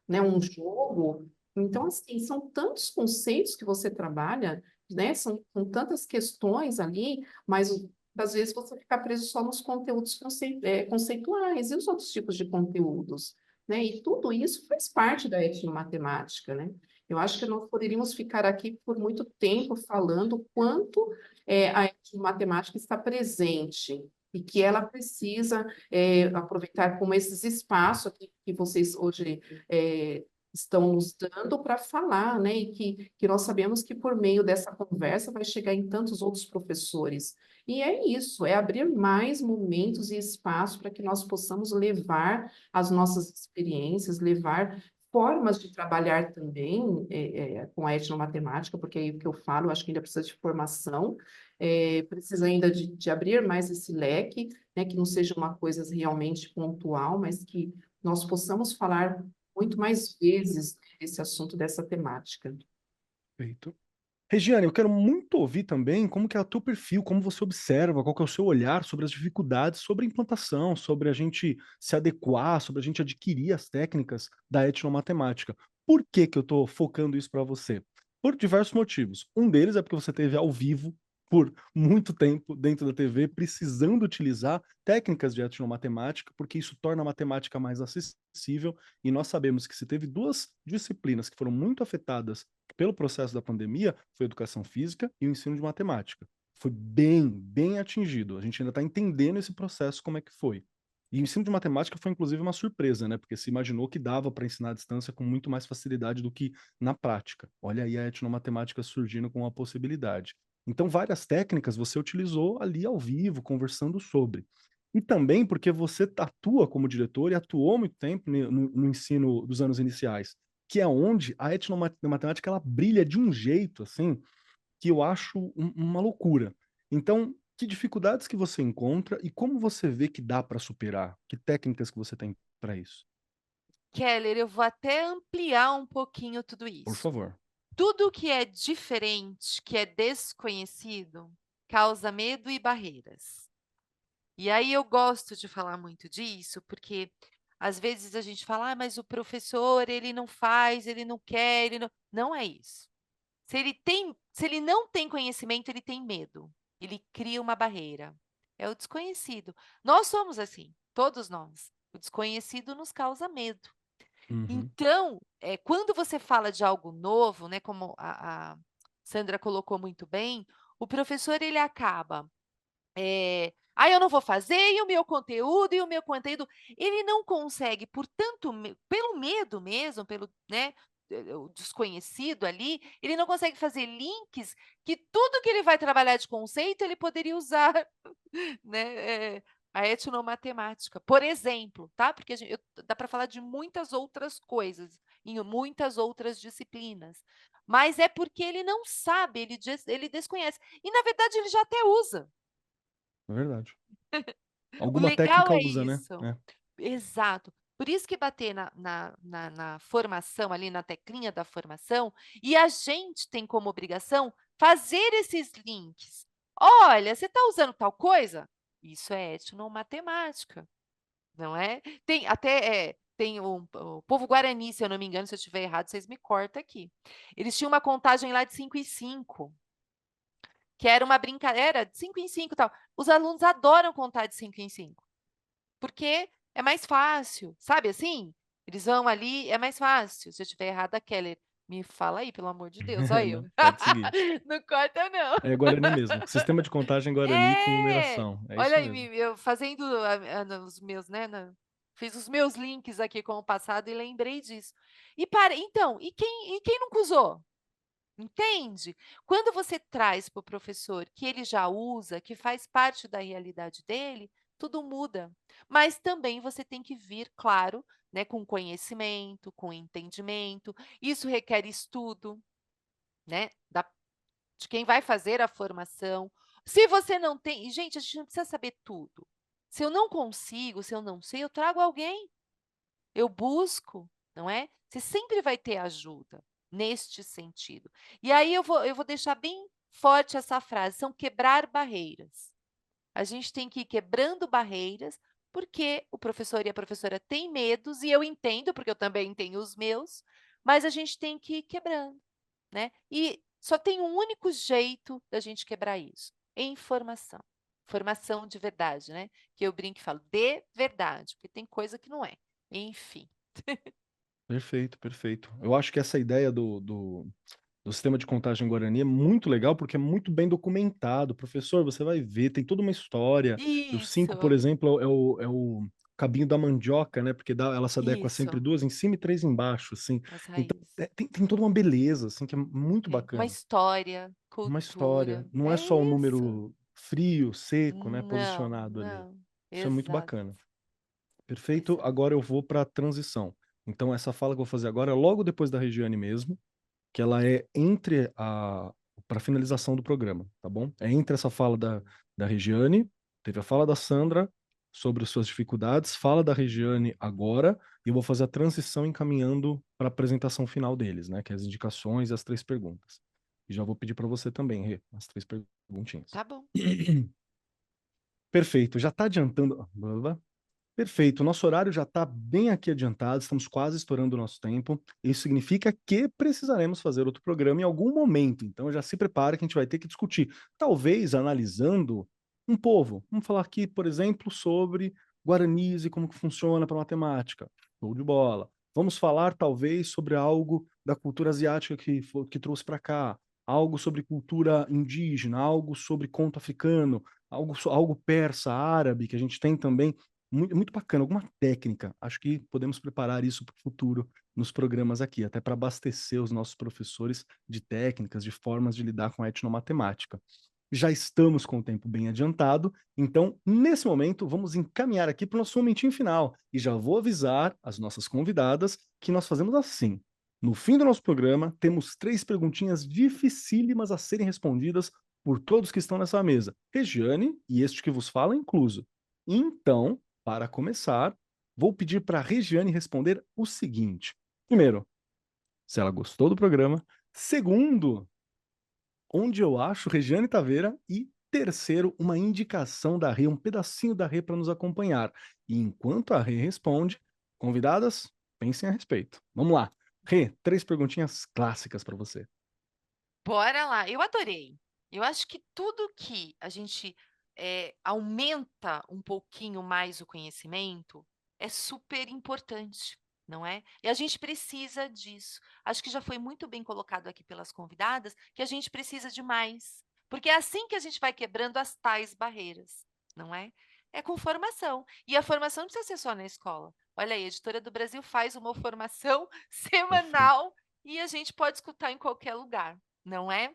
né, um jogo? Então, assim, são tantos conceitos que você trabalha, né? São tantas questões ali, mas às vezes você fica preso só nos conteúdos conceituais e os outros tipos de conteúdos, né? E tudo isso faz parte da etnomatemática, né? Eu acho que nós poderíamos ficar aqui por muito tempo falando o quanto a etnomatemática está presente e que ela precisa aproveitar como esses espaços aqui que vocês hoje estão nos dando para falar, né? E que nós sabemos que por meio dessa conversa vai chegar em tantos outros professores. E é isso, é abrir mais momentos e espaço para que nós possamos levar as nossas experiências, levar formas de trabalhar também com a etnomatemática, porque é aí o que eu falo, eu acho que ainda precisa de formação, precisa ainda de abrir mais esse leque, né? Que não seja uma coisa realmente pontual, mas que nós possamos falar muito mais vezes esse assunto dessa temática. Perfeito. Regiane, eu quero muito ouvir também como que é o teu perfil, como você observa, qual que é o seu olhar sobre as dificuldades, sobre a implantação, sobre a gente se adequar, sobre a gente adquirir as técnicas da etnomatemática. Por que que eu estou focando isso para você? Por diversos motivos. Um deles é porque você teve ao vivo por muito tempo dentro da TV, precisando utilizar técnicas de etnomatemática, porque isso torna a matemática mais acessível, e nós sabemos que se teve duas disciplinas que foram muito afetadas pelo processo da pandemia, foi a educação física e o ensino de matemática. Foi bem atingido. A gente ainda está entendendo esse processo, como é que foi. E o ensino de matemática foi, inclusive, uma surpresa, né? Porque se imaginou que dava para ensinar à distância com muito mais facilidade do que na prática. Olha aí a etnomatemática surgindo com uma possibilidade. Então, várias técnicas você utilizou ali ao vivo, conversando sobre. E também porque você atua como diretor e atuou muito tempo no ensino dos anos iniciais, que é onde a etnomatemática ela brilha de um jeito assim que eu acho uma loucura. Então, que dificuldades que você encontra e como você vê que dá para superar? Que técnicas que você tem para isso? Keller, eu vou até ampliar um pouquinho tudo Por isso. favor. Tudo que é diferente, que é desconhecido, causa medo e barreiras. E aí eu gosto de falar muito disso, porque às vezes a gente fala, mas o professor, ele não faz, ele não quer, ele não... Não é isso. Se ele não tem conhecimento, ele tem medo. Ele cria uma barreira. É o desconhecido. Nós somos assim, todos nós. O desconhecido nos causa medo. Uhum. Então, quando você fala de algo novo, né, como a Sandra colocou muito bem, o professor ele acaba, eu não vou fazer, e o meu conteúdo, ele não consegue, pelo medo mesmo, pelo, né, o desconhecido ali, ele não consegue fazer links que tudo que ele vai trabalhar de conceito, ele poderia usar, né, a etnomatemática, por exemplo, tá? Porque dá para falar de muitas outras coisas, em muitas outras disciplinas, mas é porque ele não sabe, ele desconhece, e na verdade ele já até usa. É verdade. O Alguma legal técnica é usa, né? isso. Exato. Por isso que bater na formação, ali na teclinha da formação, e a gente tem como obrigação fazer esses links. Olha, você está usando tal coisa? Isso é etnomatemática, não é? Tem até tem o povo guarani, se eu não me engano, se eu estiver errado, vocês me cortam aqui. Eles tinham uma contagem lá de 5 em 5, que era uma brincadeira de 5 em 5 e tal. Os alunos adoram contar de 5 em 5, porque é mais fácil, sabe assim? Eles vão ali, é mais fácil. Se eu estiver errada, Keller, me fala aí, pelo amor de Deus, olha eu. Não, pode seguir. Não corta, não. É Guarani mesmo. Sistema de contagem Guarani com É! numeração. É Olha isso aí, mesmo. eu fazendo os meus, né? Fiz os meus links aqui com o passado e lembrei disso. Então, e quem nunca usou? Entende? Quando você traz para o professor que ele já usa, que faz parte da realidade dele, tudo muda. Mas também você tem que vir, claro, né, com conhecimento, com entendimento. Isso requer estudo, né, de quem vai fazer a formação. Se você não tem, e gente, a gente não precisa saber tudo. Se eu não consigo, se eu não sei, eu trago alguém. Eu busco, não é? Você sempre vai ter ajuda neste sentido. E aí eu vou deixar bem forte essa frase, são quebrar barreiras. A gente tem que ir quebrando barreiras, porque o professor e a professora têm medos, e eu entendo, porque eu também tenho os meus, mas a gente tem que ir quebrando, né? E só tem um único jeito da gente quebrar isso, informação. Formação de verdade, né? Que eu brinco e falo, de verdade, porque tem coisa que não é. Enfim. Perfeito, perfeito. Eu acho que essa ideia do sistema de contagem Guarani é muito legal porque é muito bem documentado. Professor, você vai ver, tem toda uma história. O 5, por Isso, exemplo, é o cabinho da mandioca, né? Porque ela se adequa sempre isso, 2 em cima e 3 embaixo, assim. as Então, raízes. tem toda uma beleza, assim, que é muito Uma bacana. história, Uma história. cultura. Não é É só um isso. número frio, seco, né? Não, Posicionado ali. não. Isso é muito Exato, bacana. Perfeito. exato. Agora eu vou para a transição. Então, essa fala que eu vou fazer agora é logo depois da Regiane mesmo, que ela é entre a para finalização do programa, tá bom? É entre essa fala da Regiane, teve a fala da Sandra sobre suas dificuldades, fala da Regiane agora, e eu vou fazer a transição encaminhando para a apresentação final deles, né? Que é as indicações e as 3 perguntas. E já vou pedir para você também, Rê, as 3 perguntinhas. Tá bom. Perfeito, já está adiantando. Perfeito, nosso horário já está bem aqui adiantado, estamos quase estourando o nosso tempo. Isso significa que precisaremos fazer outro programa em algum momento, então já se prepara que a gente vai ter que discutir, talvez analisando um povo. Vamos falar aqui, por exemplo, sobre guaranis e como que funciona para matemática. Show de bola. Vamos falar, talvez, sobre algo da cultura asiática que trouxe para cá, algo sobre cultura indígena, algo sobre conto africano, algo persa, árabe, que a gente tem também muito, muito bacana, alguma técnica. Acho que podemos preparar isso para o futuro nos programas aqui, até para abastecer os nossos professores de técnicas, de formas de lidar com a etnomatemática. Já estamos com o tempo bem adiantado, então, nesse momento, vamos encaminhar aqui para o nosso momentinho final. E já vou avisar as nossas convidadas que nós fazemos assim. No fim do nosso programa, temos 3 perguntinhas dificílimas a serem respondidas por todos que estão nessa mesa. Regiane e este que vos fala incluso. Então, para começar, vou pedir para a Regiane responder o seguinte. Primeiro, se ela gostou do programa. Segundo, onde eu acho Regiane Taveira. E terceiro, uma indicação da Rê, um pedacinho da Rê para nos acompanhar. E enquanto a Rê responde, convidadas, pensem a respeito. Vamos lá. Rê, 3 perguntinhas clássicas para você. Bora lá. Eu adorei. Eu acho que tudo que a gente aumenta um pouquinho mais o conhecimento é super importante, não é? E a gente precisa disso. Acho que já foi muito bem colocado aqui pelas convidadas que a gente precisa de mais. Porque é assim que a gente vai quebrando as tais barreiras, não é? É com formação. E a formação não precisa ser só na escola. Olha aí, a Editora do Brasil faz uma formação Perfeito. semanal e a gente pode escutar em qualquer lugar, não é?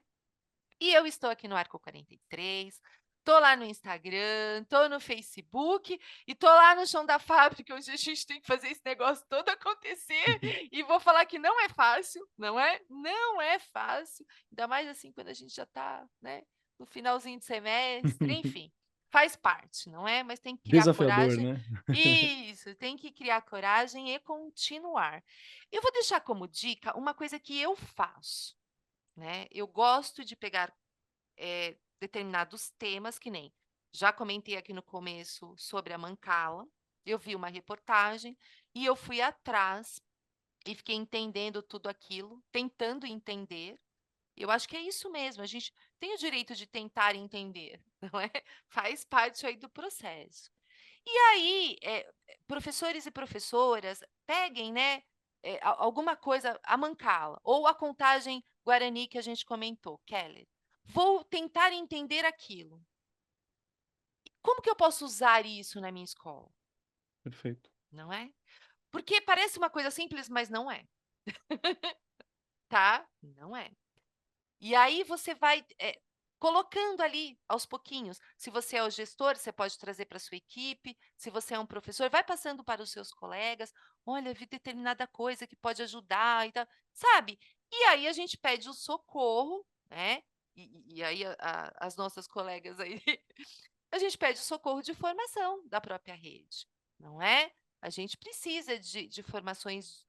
E eu estou aqui no Arco 43, tô lá no Instagram, tô no Facebook e tô lá no chão da fábrica, onde a gente tem que fazer esse negócio todo acontecer. E vou falar que não é fácil, não é? Não é fácil. Ainda mais assim quando a gente já está, né, no finalzinho de semestre, enfim. Faz parte, não é? Mas tem que criar Desafiador, coragem. né? Isso, tem que criar coragem e continuar. Eu vou deixar como dica uma coisa que eu faço, né? Eu gosto de pegar determinados temas, que nem já comentei aqui no começo sobre a Mancala, eu vi uma reportagem e eu fui atrás e fiquei entendendo tudo aquilo, tentando entender. Eu acho que é isso mesmo, a gente tem o direito de tentar entender, não é? Faz parte aí do processo. E aí, professores e professoras, peguem, né, alguma coisa, a Mancala, ou a contagem Guarani que a gente comentou, Keller. Vou tentar entender aquilo. Como que eu posso usar isso na minha escola? Perfeito. Não é? Porque parece uma coisa simples, mas não é. Tá? Não é. E aí você vai colocando ali aos pouquinhos. Se você é o gestor, você pode trazer para a sua equipe. Se você é um professor, vai passando para os seus colegas. Olha, vi determinada coisa que pode ajudar e tal, sabe? E aí a gente pede o socorro, né? E aí as nossas colegas aí, a gente pede o socorro de formação da própria rede, não é? A gente precisa de formações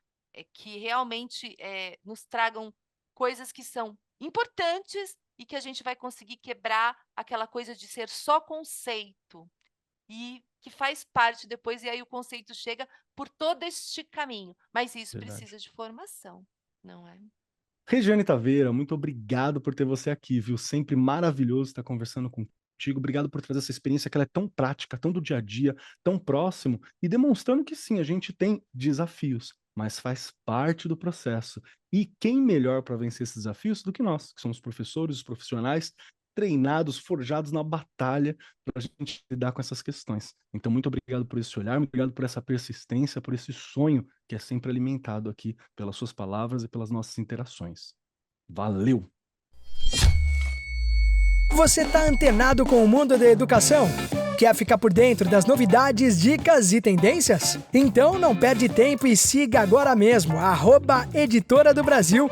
que realmente nos tragam coisas que são importantes e que a gente vai conseguir quebrar aquela coisa de ser só conceito e que faz parte depois, e aí o conceito chega por todo este caminho. Mas isso Verdade. precisa de formação, não é? Regiane Taveira, muito obrigado por ter você aqui, viu? Sempre maravilhoso estar conversando contigo. Obrigado por trazer essa experiência que ela é tão prática, tão do dia a dia, tão próximo e demonstrando que sim, a gente tem desafios, mas faz parte do processo. E quem melhor para vencer esses desafios do que nós, que somos professores, os profissionais, treinados, forjados na batalha para a gente lidar com essas questões. Então, muito obrigado por esse olhar, muito obrigado por essa persistência, por esse sonho que é sempre alimentado aqui pelas suas palavras e pelas nossas interações. Valeu! Você está antenado com o mundo da educação? Quer ficar por dentro das novidades, dicas e tendências? Então não perde tempo e siga agora mesmo @Editora do Brasil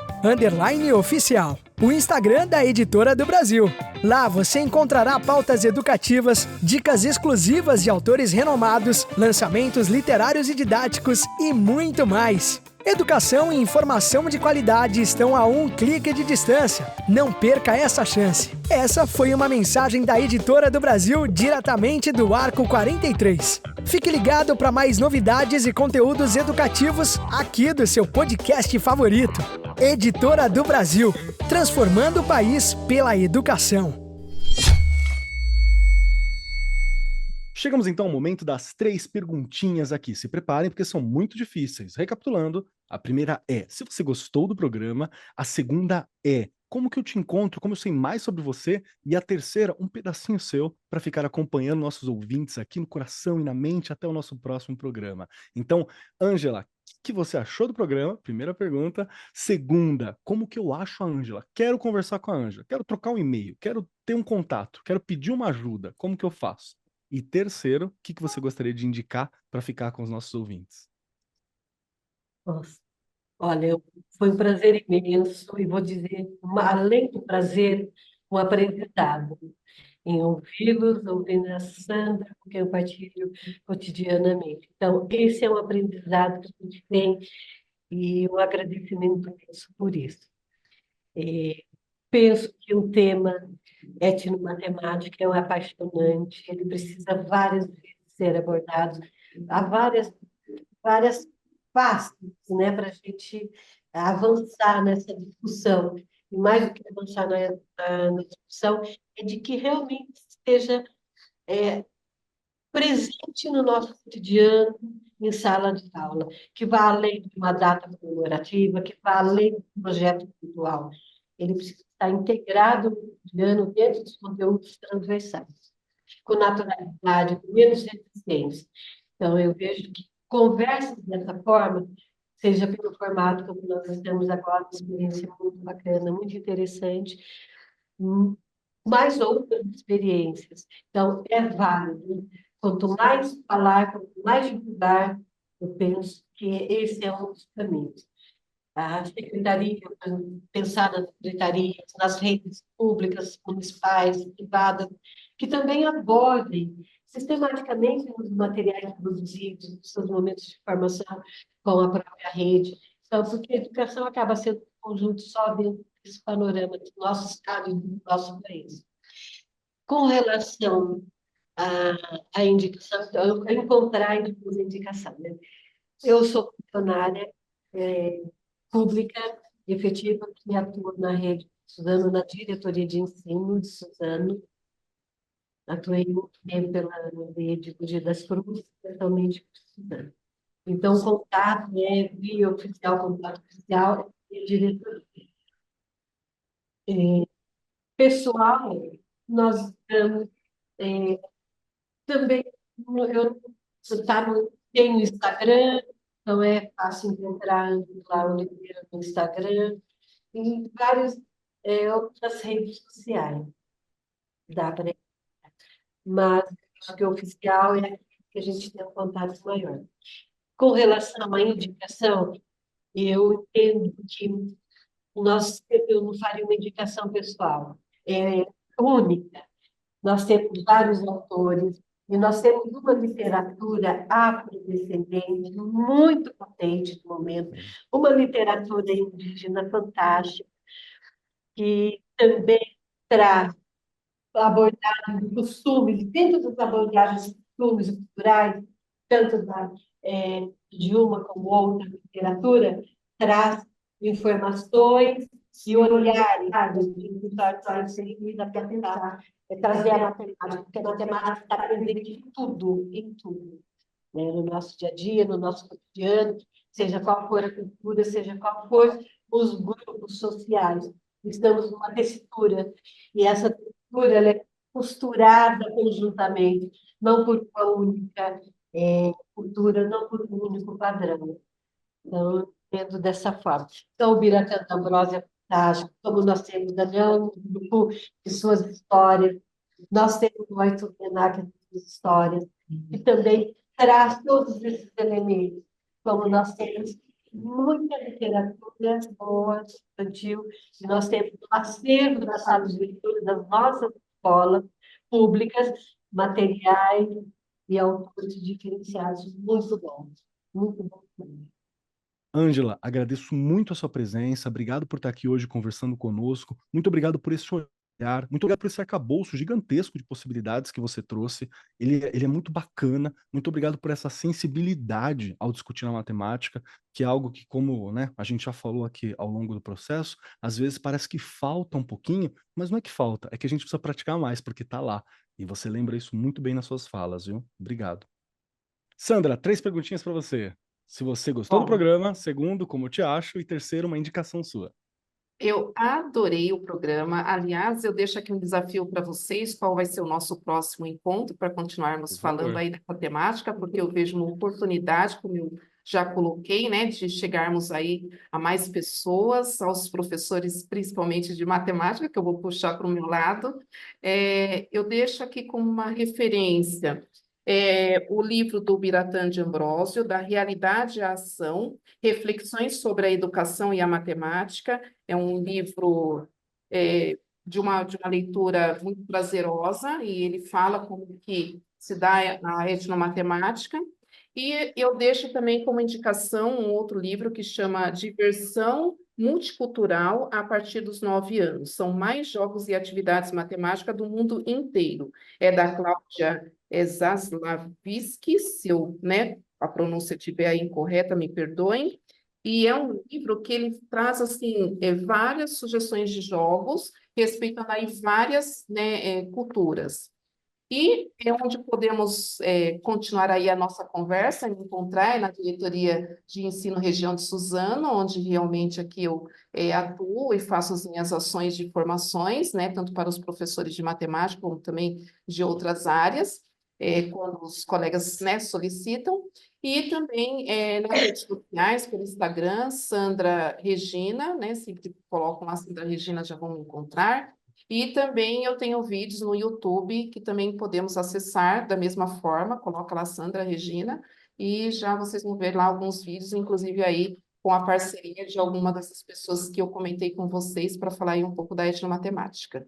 _oficial, o Instagram da Editora do Brasil. Lá você encontrará pautas educativas, dicas exclusivas de autores renomados, lançamentos literários e didáticos e muito mais. Educação e informação de qualidade estão a um clique de distância. Não perca essa chance. Essa foi uma mensagem da Editora do Brasil diretamente do Arco 43. Fique ligado para mais novidades e conteúdos educativos aqui do seu podcast favorito. Editora do Brasil, transformando o país pela educação. Chegamos então ao momento das 3 perguntinhas aqui. Se preparem, porque são muito difíceis. Recapitulando, a primeira é: se você gostou do programa. A segunda é: como que eu te encontro? Como eu sei mais sobre você? E a terceira, um pedacinho seu para ficar acompanhando nossos ouvintes aqui no coração e na mente até o nosso próximo programa. Então, Ângela, o que você achou do programa? Primeira pergunta. Segunda, como que eu acho a Ângela? Quero conversar com a Ângela, quero trocar um e-mail, quero ter um contato, quero pedir uma ajuda. Como que eu faço? E terceiro, o que você gostaria de indicar para ficar com os nossos ouvintes? Nossa, olha, foi um prazer imenso e vou dizer, além do prazer, um aprendizado em ouvi-los, ouvindo a Sandra, com quem eu partilho cotidianamente. Então, esse é um aprendizado que a gente tem e um agradecimento imenso por isso. Penso que o tema etnomatemática é um apaixonante, ele precisa várias vezes ser abordado, há várias passos, né, para a gente avançar nessa discussão. E mais do que avançar na discussão, é de que realmente esteja presente no nosso cotidiano, em sala de aula, que vá além de uma data comemorativa, que vá além do projeto cultural. Ele precisa estar integrado no cotidiano dentro dos conteúdos transversais, com naturalidade, com menos resistência. Então, eu vejo que conversas dessa forma, seja pelo formato como nós estamos agora, uma experiência muito bacana, muito interessante, mais outras experiências. Então, é válido. Quanto mais falar, quanto mais divulgar, eu penso que esse é um dos caminhos. A secretaria, pensar nas secretarias, nas redes públicas, municipais, privadas, que também abordem sistematicamente os materiais produzidos, os seus momentos de formação com a própria rede. Então, porque a educação acaba sendo um conjunto só dentro desse panorama do nosso estado e do nosso país. Com relação à indicação, então, eu encontrar e depois a indicação, né? Eu sou funcionária pública efetiva que atua na rede Suzano, na diretoria de ensino de Suzano. Atuei muito tempo pela rede do Dia das Cruzes, especialmente por Suzano. Então, contato, né, via oficial, contato oficial e diretoria. Pessoal, nós estamos também, eu tenho Instagram, então é fácil encontrar lá o Oliveira no Instagram, e várias outras redes sociais, dá para, mas acho que o oficial é que a gente tem um contato maior. Com relação à indicação, eu entendo que eu não faria uma indicação pessoal, única. Nós temos vários autores, e nós temos uma literatura afrodescendente muito potente no momento, uma literatura indígena fantástica, que também traz abordagens de costumes, dentro das abordagens de costumes culturais, tanto de uma como outra literatura, traz informações e olhares de histórias seguida para tentar trazer a matemática, porque a matemática está presente em tudo, né? No nosso dia a dia, no nosso cotidiano, seja qual for a cultura, seja qual for os grupos sociais. Estamos numa textura, e essa textura ela é costurada conjuntamente, não por uma única cultura, não por um único padrão. Então, entendo dessa forma. Então, o Biratã D'Ambrosio é fantástico, como nós temos Daniel no grupo de suas histórias, nós temos o Ayrton Krenak de suas histórias, e também traz todos esses elementos, como nós temos muita literatura boa, infantil, e nós temos o acervo das salas de leitura das nossas escolas públicas, materiais e autores diferenciados muito bons, muito bons. Ângela, agradeço muito a sua presença, obrigado por estar aqui hoje conversando conosco, muito obrigado por esse olhar, muito obrigado por esse arcabouço gigantesco de possibilidades que você trouxe, ele é muito bacana, muito obrigado por essa sensibilidade ao discutir a matemática, que é algo que, como, né, a gente já falou aqui ao longo do processo, às vezes parece que falta um pouquinho, mas não é que falta, é que a gente precisa praticar mais, porque está lá, e você lembra isso muito bem nas suas falas, viu? Obrigado. Sandra, 3 perguntinhas para você. Se você gostou do Bom, programa, segundo, como eu te acho, e terceiro, uma indicação sua. eu adorei o programa. Aliás, eu deixo aqui um desafio para vocês, qual vai ser o nosso próximo encontro para continuarmos Por falando favor. aí dessa temática, porque eu vejo uma oportunidade, como eu já coloquei, né, de chegarmos aí a mais pessoas, aos professores, principalmente de matemática, que eu vou puxar para o meu lado. Eu deixo aqui como uma referência o livro do Biratã de Ambrósio, Da Realidade à Ação, Reflexões sobre a Educação e a Matemática. É um livro de uma leitura muito prazerosa, e ele fala como que se dá a etnomatemática. E eu deixo também como indicação um outro livro que chama Diversão Multicultural a partir dos 9 anos. São mais jogos e atividades matemáticas do mundo inteiro. É da Cláudia Zaslavsky, se eu, né, a pronúncia estiver aí incorreta, me perdoem. E é um livro que ele traz assim várias sugestões de jogos, respeitando aí várias, né, culturas. E é onde podemos continuar aí a nossa conversa, me encontrar na diretoria de ensino região de Suzano, onde realmente aqui eu atuo e faço as minhas ações de formações, né, tanto para os professores de matemática, como também de outras áreas, quando os colegas, né, solicitam. E também nas redes sociais, pelo Instagram, Sandra Regina, né, sempre colocam lá Sandra Regina, já vão me encontrar. E também eu tenho vídeos no YouTube que também podemos acessar da mesma forma, coloca lá Sandra Regina, e já vocês vão ver lá alguns vídeos, inclusive aí com a parceria de alguma dessas pessoas que eu comentei com vocês para falar aí um pouco da etnomatemática.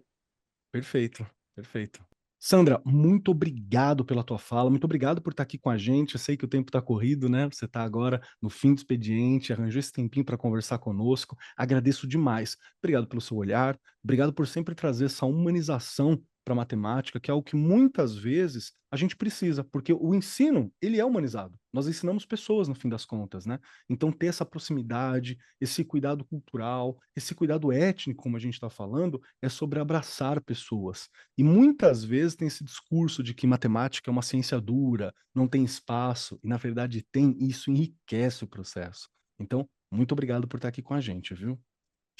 Perfeito, perfeito. Sandra, muito obrigado pela tua fala, muito obrigado por estar aqui com a gente. Eu sei que o tempo está corrido, né? Você está agora no fim do expediente, arranjou esse tempinho para conversar conosco. Agradeço demais. Obrigado pelo seu olhar, obrigado por sempre trazer essa humanização para matemática, que é algo que muitas vezes a gente precisa, porque o ensino, ele é humanizado. Nós ensinamos pessoas, no fim das contas, né? Então, ter essa proximidade, esse cuidado cultural, esse cuidado étnico, como a gente está falando, é sobre abraçar pessoas. E muitas vezes tem esse discurso de que matemática é uma ciência dura, não tem espaço, e na verdade tem, e isso enriquece o processo. Então, muito obrigado por estar aqui com a gente, viu?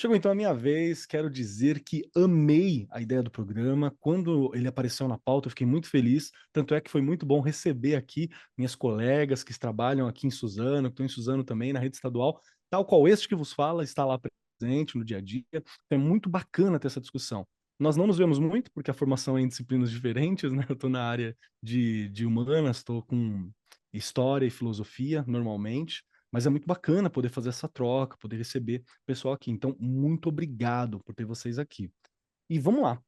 Chegou então a minha vez, quero dizer que amei a ideia do programa. Quando ele apareceu na pauta, eu fiquei muito feliz. Tanto é que foi muito bom receber aqui minhas colegas que trabalham aqui em Suzano, que estão em Suzano também, na rede estadual, tal qual este que vos fala, está lá presente no dia a dia. É muito bacana ter essa discussão. Nós não nos vemos muito, porque a formação é em disciplinas diferentes, né? Eu estou na área de humanas, estou com história e filosofia, normalmente. Mas é muito bacana poder fazer essa troca, poder receber o pessoal aqui. Então, muito obrigado por ter vocês aqui. E vamos lá.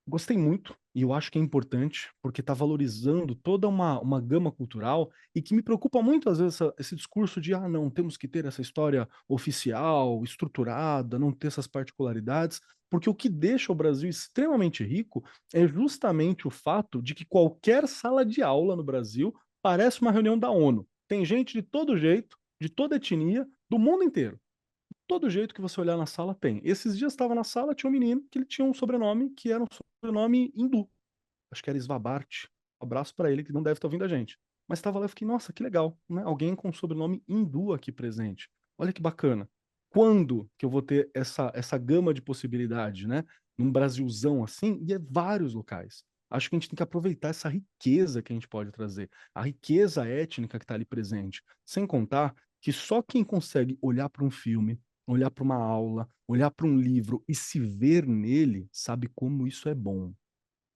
Gostei muito, e eu acho que é importante, porque está valorizando toda uma gama cultural, e que me preocupa muito, às vezes, esse discurso de, não, temos que ter essa história oficial, estruturada, não ter essas particularidades, porque o que deixa o Brasil extremamente rico é justamente o fato de que qualquer sala de aula no Brasil parece uma reunião da ONU. Tem gente de todo jeito, de toda etnia, do mundo inteiro. Todo jeito que você olhar na sala tem. Esses dias estava na sala, tinha um menino que ele tinha um sobrenome que era um sobrenome hindu. Acho que era Svabart. Um abraço para ele, que não deve estar ouvindo a gente. Mas estava lá e fiquei, nossa, que legal, né? Alguém com sobrenome hindu aqui presente. Olha que bacana. Quando que eu vou ter essa gama de possibilidades, né? Num Brasilzão assim, e é vários locais. Acho que a gente tem que aproveitar essa riqueza que a gente pode trazer, a riqueza étnica que está ali presente. Sem contar que só quem consegue olhar para um filme, olhar para uma aula, olhar para um livro e se ver nele, sabe como isso é bom.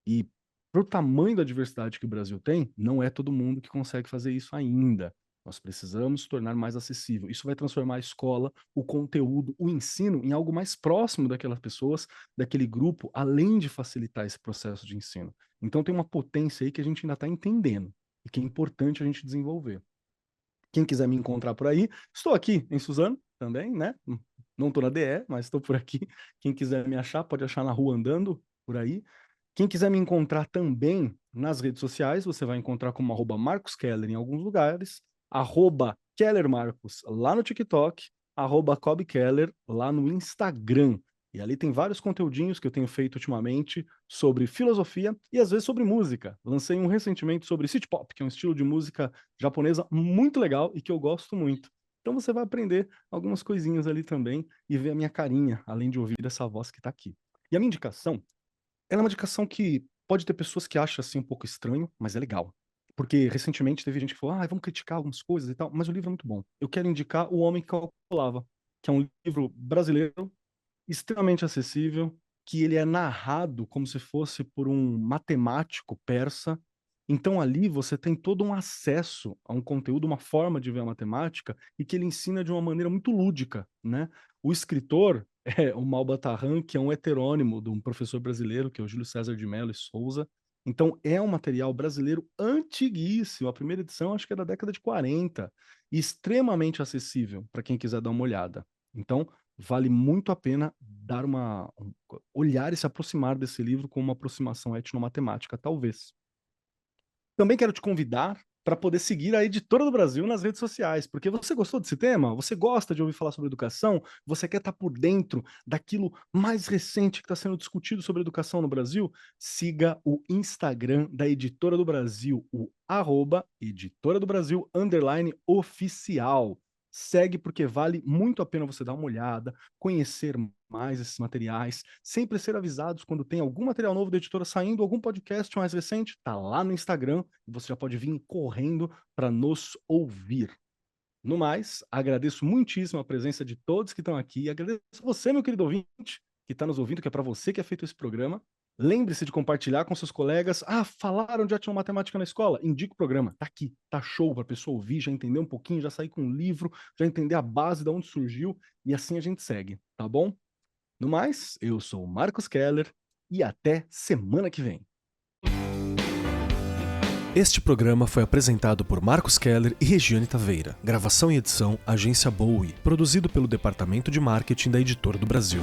E pro tamanho da diversidade que o Brasil tem, não é todo mundo que consegue fazer isso ainda. Nós precisamos tornar mais acessível. Isso vai transformar a escola, o conteúdo, o ensino em algo mais próximo daquelas pessoas, daquele grupo, além de facilitar esse processo de ensino. Então tem uma potência aí que a gente ainda está entendendo e que é importante a gente desenvolver. Quem quiser me encontrar por aí, estou aqui em Suzano também, né? Não estou na DE, mas estou por aqui. Quem quiser me achar, pode achar na rua andando por aí. Quem quiser me encontrar também nas redes sociais, você vai encontrar como @MarcosKeller em alguns lugares, @KellerMarcos lá no TikTok, @CobKeller lá no Instagram. E ali tem vários conteúdinhos que eu tenho feito ultimamente sobre filosofia e às vezes sobre música. Lancei um recentemente sobre City Pop, que é um estilo de música japonesa muito legal e que eu gosto muito. Então você vai aprender algumas coisinhas ali também e ver a minha carinha, além de ouvir essa voz que está aqui. E a minha indicação, ela é uma indicação que pode ter pessoas que acham assim um pouco estranho, mas é legal. Porque recentemente teve gente que falou, vamos criticar algumas coisas e tal, mas o livro é muito bom. Eu quero indicar O Homem que Calculava, que é um livro brasileiro, extremamente acessível, que ele é narrado como se fosse por um matemático persa. Então ali você tem todo um acesso a um conteúdo, uma forma de ver a matemática, e que ele ensina de uma maneira muito lúdica, né? O escritor é o Malbatarran, que é um heterônimo de um professor brasileiro, que é o Júlio César de Mello e Souza. Então é um material brasileiro antiguíssimo, a primeira edição acho que é da década de 40, e extremamente acessível para quem quiser dar uma olhada. Então, vale muito a pena dar olhar e se aproximar desse livro com uma aproximação etnomatemática, talvez. Também quero te convidar para poder seguir a Editora do Brasil nas redes sociais, porque você gostou desse tema? Você gosta de ouvir falar sobre educação? Você quer estar por dentro daquilo mais recente que está sendo discutido sobre educação no Brasil? Siga o Instagram da Editora do Brasil, o @Editora do Brasil _oficial. Segue porque vale muito a pena você dar uma olhada, conhecer mais esses materiais, sempre ser avisados quando tem algum material novo da editora saindo, algum podcast mais recente, tá lá no Instagram, e você já pode vir correndo para nos ouvir. No mais, agradeço muitíssimo a presença de todos que estão aqui, agradeço a você, meu querido ouvinte, que está nos ouvindo, que é para você que é feito esse programa. Lembre-se de compartilhar com seus colegas. Falaram de etnomatemática na escola? Indica o programa. Tá aqui, tá show para a pessoa ouvir, já entender um pouquinho, já sair com um livro, já entender a base de onde surgiu, e assim a gente segue, tá bom? No mais, eu sou o Marcos Keller e até semana que vem. Este programa foi apresentado por Marcos Keller e Regiane Taveira. Gravação e edição, Agência Bowie. Produzido pelo Departamento de Marketing da Editora do Brasil.